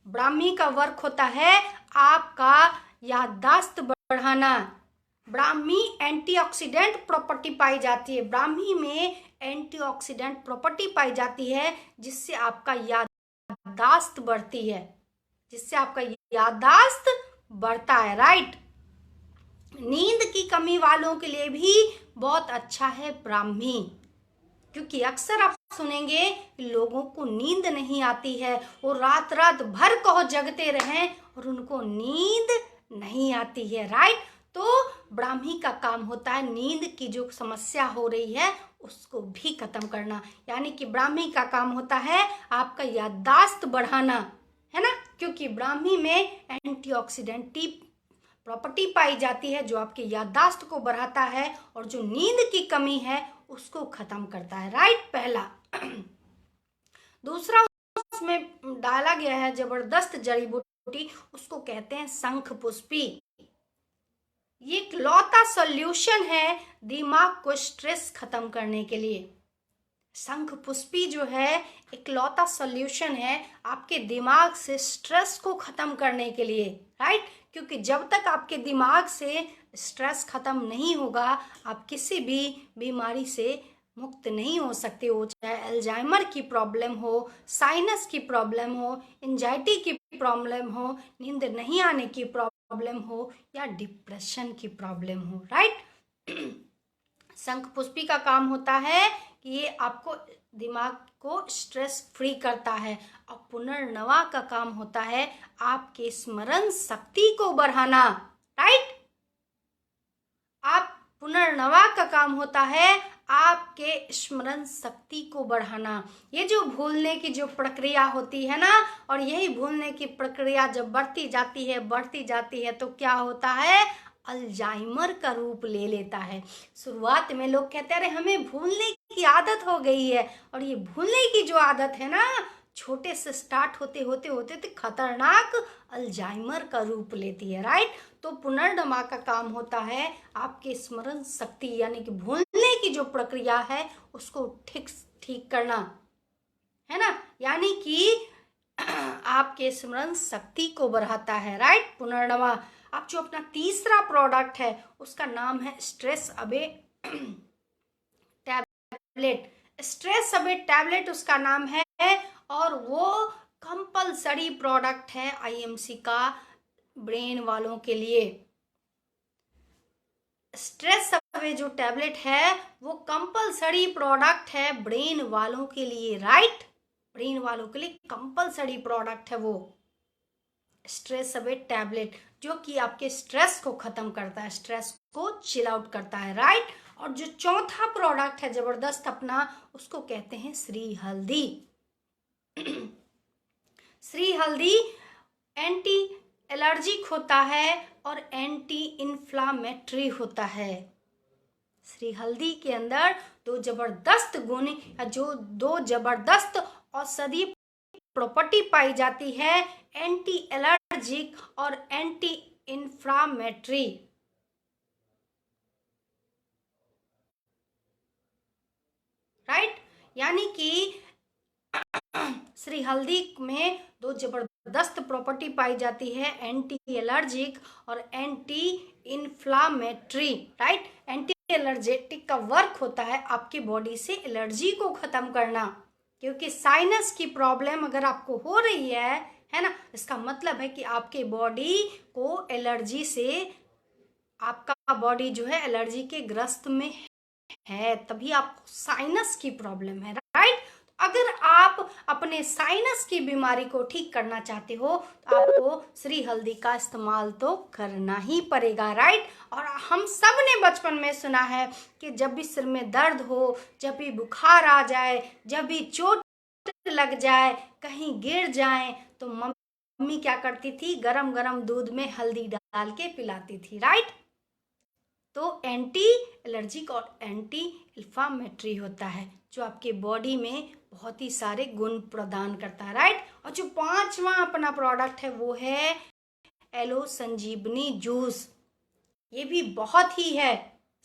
ब्राह्मी का वर्क होता है आपका याददाश्त बढ़ाना। ब्राह्मी एंटीऑक्सीडेंट प्रॉपर्टी पाई जाती है, ब्राह्मी में एंटीऑक्सीडेंट प्रॉपर्टी पाई जाती है, जिससे आपका याददाश्त बढ़ती है, जिससे आपका याददाश्त बढ़ता है, राइट। नींद की कमी वालों के लिए भी बहुत अच्छा है ब्राह्मी, क्योंकि अक्सर आप सुनेंगे लोगों को नींद नहीं आती है, वो रात रात भर कहो जगते रहें और उनको नींद नहीं आती है, राइट। तो ब्राह्मी का काम होता है नींद की जो समस्या हो रही है उसको भी खत्म करना। यानी कि ब्राह्मी का काम होता है आपका याददाश्त बढ़ाना, है ना, क्योंकि ब्राह्मी में एंटीऑक्सीडेंटी प्रॉपर्टी पाई जाती है जो आपके याददाश्त को बढ़ाता है और जो नींद की कमी है उसको खत्म करता है, राइट, पहला। दूसरा उसमें डाला गया है जबरदस्त जड़ी बूटी, उसको कहते हैं शंखपुष्पी। ये एक लौता सॉल्यूशन है दिमाग को स्ट्रेस खत्म करने के लिए। शंखपुष्पी जो है एक लौता सॉल्यूशन है आपके दिमाग से स्ट्रेस को खत्म करने के लिए, राइट। क्योंकि जब तक आपके दिमाग से स्ट्रेस खत्म नहीं होगा आप किसी भी बीमारी से मुक्त नहीं हो सकते हो, चाहे अल्जाइमर की प्रॉब्लम हो, साइनस की प्रॉब्लम हो, एंजाइटी की प्रॉब्लम हो, नींद नहीं आने की प्रॉब्लम हो या डिप्रेशन की प्रॉब्लम हो, राइट। शंखपुष्पी का काम होता है कि ये आपको दिमाग को स्ट्रेस फ्री करता है। और पुनर्नवा का काम होता है आपके स्मरण शक्ति को बढ़ाना, राइट। आप पुनर्नवा का काम होता है आपके स्मरण शक्ति को बढ़ाना। ये जो भूलने की जो प्रक्रिया होती है ना, और यही भूलने की प्रक्रिया जब बढ़ती जाती है तो क्या होता है, अल्जाइमर का रूप ले लेता है। शुरुआत में लोग कहते हैं अरे हमें भूलने की आदत हो गई है, और ये भूलने की जो आदत है ना छोटे से स्टार्ट होते होते खतरनाक अल्जाइमर का रूप लेती है, राइट। तो पुनर्नवा का काम होता है आपके स्मरण शक्ति यानी कि भूलने की जो प्रक्रिया है उसको ठीक करना, है ना, यानी कि आपके स्मरण शक्ति को बढ़ाता है, राइट, पुनर्नवा। अब जो अपना तीसरा प्रोडक्ट है उसका नाम है stress away tablet. Stress away tablet उसका नाम है और वो कंपलसरी प्रोडक्ट है आईएमसी का ब्रेन वालों के लिए। स्ट्रेस अवे जो टैबलेट है वो कंपलसरी प्रोडक्ट है ब्रेन वालों के लिए, राइट। ब्रेन वालों के लिए कंपलसरी प्रोडक्ट है वो स्ट्रेस अवे टैबलेट, जो कि आपके स्ट्रेस को खत्म करता है, स्ट्रेस को चिल आउट करता है, राइट। और जो चौथा प्रोडक्ट है जबरदस्त अपना, उसको कहते हैं श्री हल्दी। श्री हल्दी एंटी एलर्जिक होता है और एंटी इन्फ्लामेटरी होता है। श्री हल्दी के अंदर दो जबरदस्त गुण या जो दो जबरदस्त औषधीय प्रॉपर्टी पाई जाती है, एंटी एलर्जिक और एंटी इन्फ्लामेटरी। राइट, यानी कि श्री हल्दी में दो जबरदस्त प्रॉपर्टी पाई जाती है, एंटी एलर्जिक और anti inflammatory. Right, anti allergic का वर्क होता है आपकी बॉडी से एलर्जी को खत्म करना, क्योंकि साइनस की प्रॉब्लम अगर आपको हो रही है ना, इसका मतलब है कि आपके बॉडी को एलर्जी से, आपका बॉडी जो है एलर्जी के ग्रस्त में है, तभी आपको साइनस की प्रॉब्लम है। राइट, अगर आप अपने साइनस की बीमारी को ठीक करना चाहते हो तो आपको श्री हल्दी का इस्तेमाल तो करना ही पड़ेगा। राइट, और हम सब ने बचपन में सुना है कि जब भी सिर में दर्द हो, जब भी बुखार आ जाए, जब भी चोट लग जाए, कहीं गिर जाए, तो मम्मी क्या करती थी, गरम गरम दूध में हल्दी डाल के पिलाती थी। राइट, तो एंटी एलर्जिक और एंटी इन्फ्लामेटरी होता है, जो आपके बॉडी में बहुत ही सारे गुण प्रदान करता है। राइट, और जो पांचवा अपना प्रोडक्ट है वो है एलो संजीवनी जूस। ये भी बहुत ही है,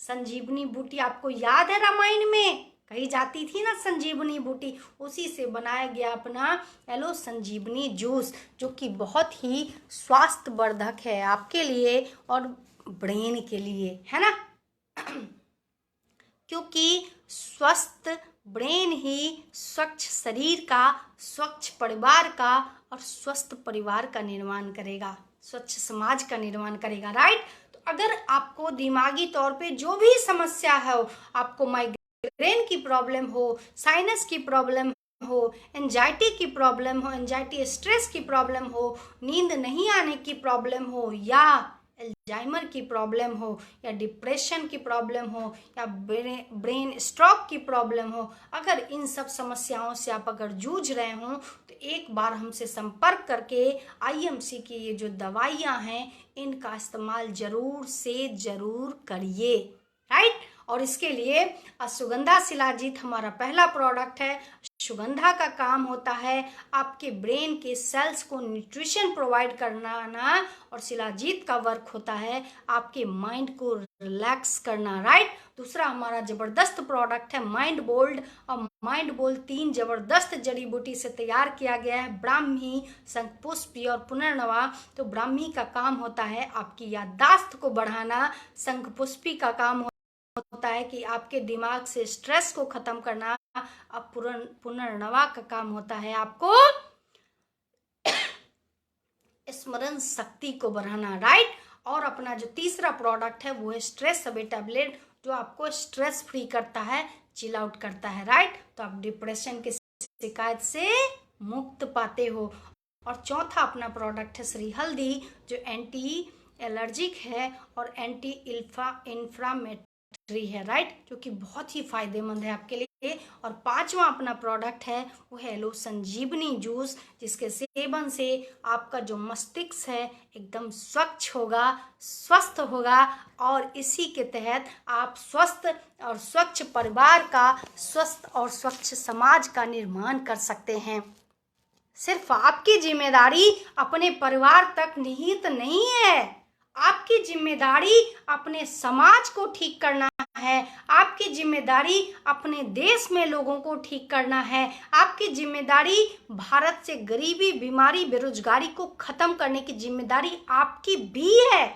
संजीवनी बूटी आपको याद है रामायण में कही जाती थी ना, संजीवनी बूटी, उसी से बनाया गया अपना एलो संजीवनी जूस, जो कि बहुत ही स्वास्थ्यवर्धक है आपके लिए और ब्रेन के लिए, है ना। क्योंकि स्वस्थ ब्रेन ही स्वच्छ शरीर का, स्वच्छ परिवार का और स्वस्थ परिवार का निर्माण करेगा, स्वच्छ समाज का निर्माण करेगा। राइट, तो अगर आपको दिमागी तौर पे जो भी समस्या है, आपको माइग्रेन की प्रॉब्लम हो, साइनस की प्रॉब्लम हो, एंजाइटी की प्रॉब्लम हो, एंजाइटी स्ट्रेस की प्रॉब्लम हो, नींद नहीं आने की प्रॉब्लम हो, या अल्जाइमर की प्रॉब्लम हो, या डिप्रेशन की प्रॉब्लम हो, या ब्रेन स्ट्रोक की प्रॉब्लम हो, अगर इन सब समस्याओं से आप अगर जूझ रहे हो तो एक बार हमसे संपर्क करके आईएमसी की ये जो दवाइयाँ हैं इनका इस्तेमाल जरूर से जरूर करिए। राइट, और इसके लिए अश्वगंधा शिलाजीत हमारा पहला प्रोडक्ट है। अश्वगंधा का काम होता है आपके ब्रेन के सेल्स को न्यूट्रिशन प्रोवाइड करना, और शिलाजीत का वर्क होता है आपके माइंड को रिलैक्स करना। राइट, दूसरा हमारा जबरदस्त प्रोडक्ट है माइंड बोल्ड, और माइंड बोल्ड 3 जबरदस्त जड़ी बूटी से तैयार किया गया है, ब्राह्मी, शंखपुष्पी और पुनर्नवा। तो ब्राह्मी का काम होता है आपकी याददाश्त को बढ़ाना, शंखपुष्पी का काम होता है कि आपके दिमाग से स्ट्रेस को खत्म करना, अब पुनर्नवा का काम होता है आपको स्मरण शक्ति को बढ़ाना। राइट, और अपना जो तीसरा प्रोडक्ट है वो है स्ट्रेस अवे टैबलेट, जो आपको स्ट्रेस फ्री करता है, चिल आउट करता है। राइट, तो आप डिप्रेशन की शिकायत से मुक्त पाते हो। और चौथा अपना प्रोडक्ट है श्री हल्दी, जो एंटी एलर्जिक है और एंटी इन्फ्लामेटरी है। राइट, जो कि बहुत ही फायदेमंद है आपके लिए। और पांचवा अपना प्रोडक्ट है वो है एलो संजीवनी जूस, जिसके सेवन से आपका जो मस्तिष्क है एकदम स्वच्छ होगा, स्वस्थ होगा, और इसी के तहत आप स्वस्थ और स्वच्छ परिवार का, स्वस्थ और स्वच्छ समाज का निर्माण कर सकते हैं। सिर्फ आपकी जिम्मेदारी अपने परिवार तक निहित नहीं है, आपकी जिम्मेदारी अपने समाज को ठीक करना है, आपकी जिम्मेदारी अपने देश में लोगों को ठीक करना है, आपकी जिम्मेदारी भारत से गरीबी, बीमारी, बेरोजगारी को खत्म करने की जिम्मेदारी आपकी भी है।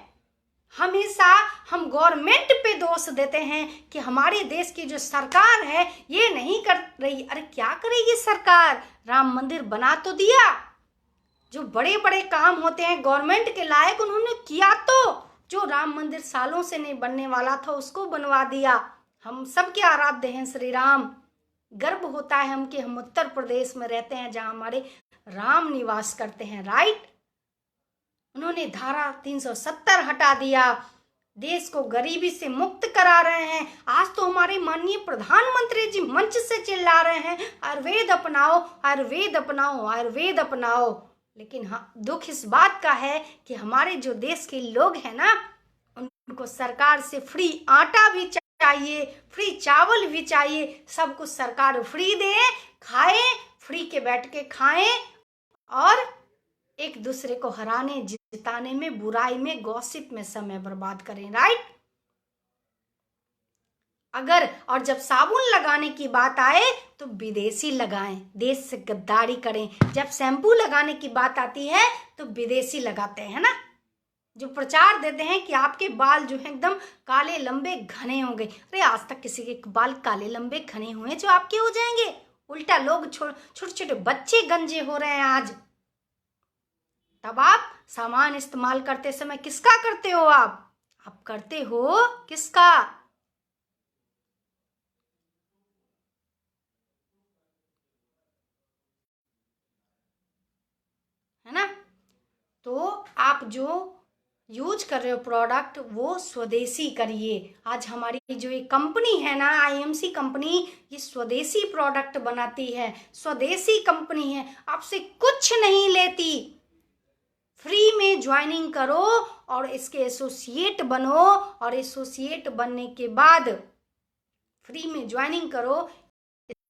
हमेशा हम गवर्नमेंट पे दोष देते हैं कि हमारे देश की जो सरकार है ये नहीं कर रही। अरे क्या करेगी सरकार, राम मंदिर बना तो दिया, जो बड़े बड़े काम होते हैं गवर्नमेंट के लायक उन्होंने किया, तो जो राम मंदिर सालों से नहीं बनने वाला था उसको बनवा दिया। हम सब के आराध्य हैं श्री राम, गर्व होता है हम कि हम उत्तर प्रदेश में रहते हैं जहां हमारे राम निवास करते हैं। राइट, उन्होंने धारा 370 हटा दिया, देश को गरीबी से मुक्त करा रहे हैं। आज तो हमारे माननीय प्रधानमंत्री जी मंच से चिल्ला रहे हैं आयुर्वेद अपनाओ, आयुर्वेद अपनाओ, आयुर्वेद अपनाओ। लेकिन हाँ, दुख इस बात का है कि हमारे जो देश के लोग हैं ना, उनको सरकार से फ्री आटा भी चाहिए, फ्री चावल भी चाहिए, सब कुछ सरकार फ्री दे, खाए, फ्री के बैठ के खाएं और एक दूसरे को हराने जिताने में, बुराई में, गॉसिप में समय बर्बाद करें। राइट? अगर और जब साबुन लगाने की बात आए तो विदेशी लगाएं, देश से गद्दारी करें। जब शैम्पू लगाने की बात आती है तो विदेशी लगाते हैं ना, जो प्रचार देते हैं कि आपके बाल जो है एकदम काले लंबे घने होंगे। अरे आज तक किसी के बाल काले लंबे घने हुए जो आपके हो जाएंगे? उल्टा लोग छोटे छोटे बच्चे गंजे हो रहे हैं आज। तब आप सामान इस्तेमाल करते समय किसका करते हो? आप करते हो किसका? है ना? तो आप जो यूज कर रहे हो प्रोडक्ट, वो स्वदेशी करिए। आज हमारी जो ये कंपनी है ना, आईएमसी कंपनी, ये स्वदेशी प्रोडक्ट बनाती है, स्वदेशी कंपनी है, आपसे कुछ नहीं लेती। फ्री में ज्वाइनिंग करो और इसके एसोसिएट बनो, और एसोसिएट बनने के बाद फ्री में ज्वाइनिंग करो,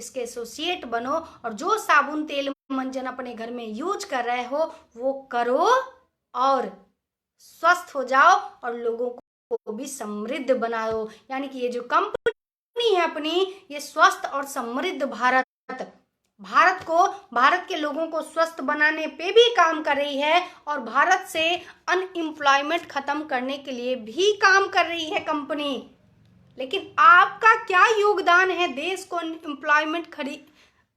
इसके एसोसिएट बनो, और जो साबुन तेल मंजन अपने घर में यूज कर रहे हो वो करो और स्वस्थ हो जाओ और लोगों को भी समृद्ध बनाओ। यानी कि ये जो कंपनी है अपनी, ये स्वस्थ और समृद्ध भारत के लोगों को स्वस्थ बनाने पे भी काम कर रही है, और भारत से अनएम्प्लॉयमेंट खत्म करने के लिए भी काम कर रही है कंपनी। लेकिन आपका क्या योगदान है देश को एम्प्लॉयमेंट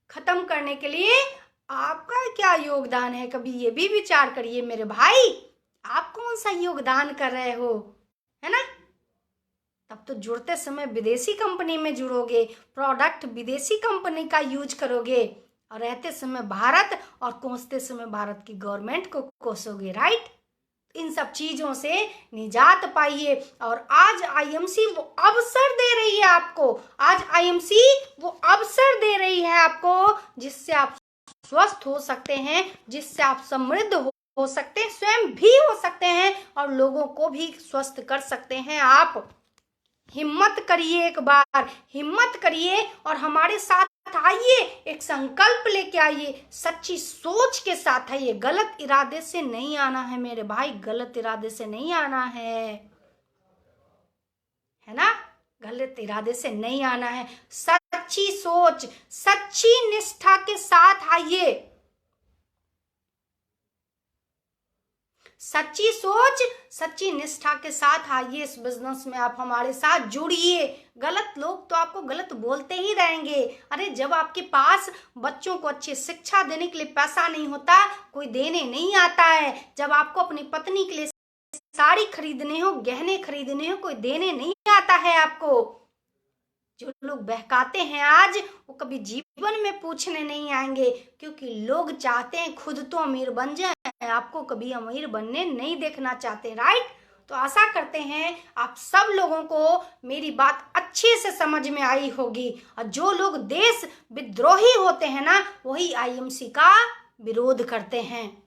खत्म करने के लिए? आपका क्या योगदान है? कभी ये भी विचार करिए मेरे भाई, आप कौन सा योगदान कर रहे हो? है ना? तब तो जुड़ते समय विदेशी कंपनी में जुड़ोगे, प्रोडक्ट विदेशी कंपनी का यूज करोगे, और रहते समय भारत और कोसते समय भारत की गवर्नमेंट को कोसोगे। राइट? इन सब चीजों से निजात पाइए। और आज आईएमसी वो अवसर दे रही है आपको, आज आईएमसी वो अवसर दे रही है आपको, जिससे आप स्वस्थ हो सकते हैं, जिससे आप समृद्ध हो सकते हैं, स्वयं भी हो सकते हैं, और लोगों को भी स्वस्थ कर सकते हैं। आप हिम्मत करिए, एक बार हिम्मत करिए और हमारे साथ आइए, एक संकल्प लेके आइए, सच्ची सोच के साथ आइए। गलत इरादे से नहीं आना है मेरे भाई, गलत इरादे से नहीं आना है ना? गलत इरादे से नहीं आना है। सच्ची सोच, सच्ची निष्ठा के साथ आइए, सच्ची सोच, सच्ची निष्ठा के साथ आइए इस बिजनेस में। आप हमारे साथ जुड़िए। गलत लोग तो आपको गलत बोलते ही रहेंगे। अरे जब आपके पास बच्चों को अच्छी शिक्षा देने के लिए पैसा नहीं होता, कोई देने नहीं आता है, जब आपको अपनी पत्नी के लिए साड़ी खरीदने हो, गहने खरीदने हो, कोई देने नहीं आता है आपको। जो लोग बहकाते हैं आज, वो कभी जीवन में पूछने नहीं आएंगे, क्योंकि लोग चाहते हैं खुद तो अमीर बन जाए, आपको कभी अमीर बनने नहीं देखना चाहते। राइट? तो आशा करते हैं आप सब लोगों को मेरी बात अच्छे से समझ में आई होगी, और जो लोग देश विद्रोही होते हैं ना, वही आईएमसी का विरोध करते हैं।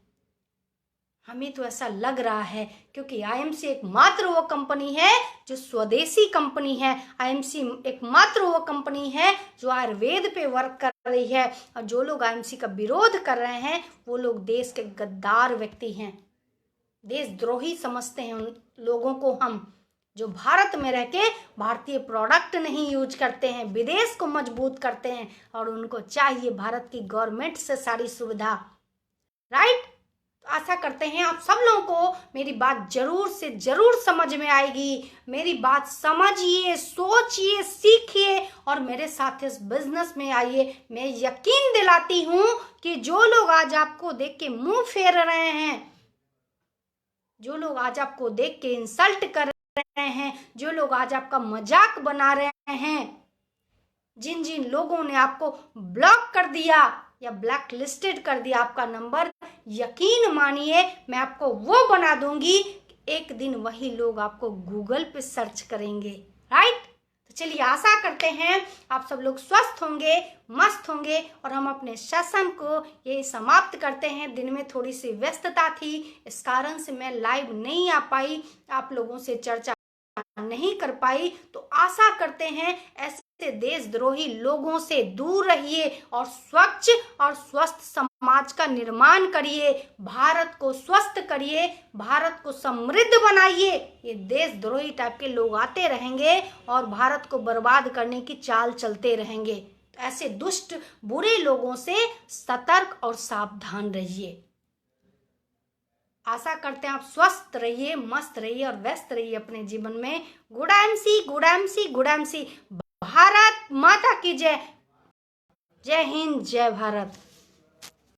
हमें तो ऐसा लग रहा है, क्योंकि आईएमसी एकमात्र वो कंपनी है जो स्वदेशी कंपनी है। आईएमसी एकमात्र वो कंपनी है जो आयुर्वेद पे वर्क कर रही है, और जो लोग आईएमसी का विरोध कर रहे हैं वो लोग देश के गद्दार व्यक्ति हैं, देशद्रोही समझते हैं उन लोगों को हम, जो भारत में रह के भारतीय प्रोडक्ट नहीं यूज करते हैं, विदेश को मजबूत करते हैं, और उनको चाहिए भारत की गवर्नमेंट से सारी सुविधा। राइट? आशा करते हैं आप सब लोगों को मेरी बात जरूर से जरूर समझ में आएगी। मेरी बात समझिए, सोचिए, सीखिए और मेरे साथ इस बिजनेस में आइए। मैं यकीन दिलाती हूँ कि जो लोग आज आपको देख के मुंह फेर रहे हैं, जो लोग आज आपको देख के इंसल्ट कर रहे हैं, जो लोग आज आपका मजाक बना रहे हैं, जिन जिन लोगों ने आपको ब्लॉक कर दिया या ब्लैक लिस्टेड कर दिया आपका नंबर, यकीन मानिए मैं आपको वो बना दूंगी, एक दिन वही लोग आपको गूगल पे सर्च करेंगे। राइट? तो चलिए आशा करते हैं आप सब लोग स्वस्थ होंगे, मस्त होंगे और हम अपने सेशन को यही समाप्त करते हैं। दिन में थोड़ी सी व्यस्तता थी, इस कारण से मैं लाइव नहीं आ पाई, आप लोगों से चर्चा नहीं कर पाई। तो आशा करते हैं ऐसे देशद्रोही लोगों से दूर रहिए और स्वच्छ और स्वस्थ समाज का निर्माण करिए, भारत को स्वस्थ करिए, भारत को समृद्ध बनाइए। ये देशद्रोही टाइप के लोग आते रहेंगे और भारत को बर्बाद करने की चाल चलते रहेंगे। तो ऐसे दुष्ट बुरे लोगों से सतर्क और सावधान रहिए। आशा करते हैं आप स्वस्थ रहिए, मस्त रहिए और व्यस्त रहिए अपने जीवन में। Good MC, good MC, good MC. Bharat माता की जय। जय हिंद, जय भारत।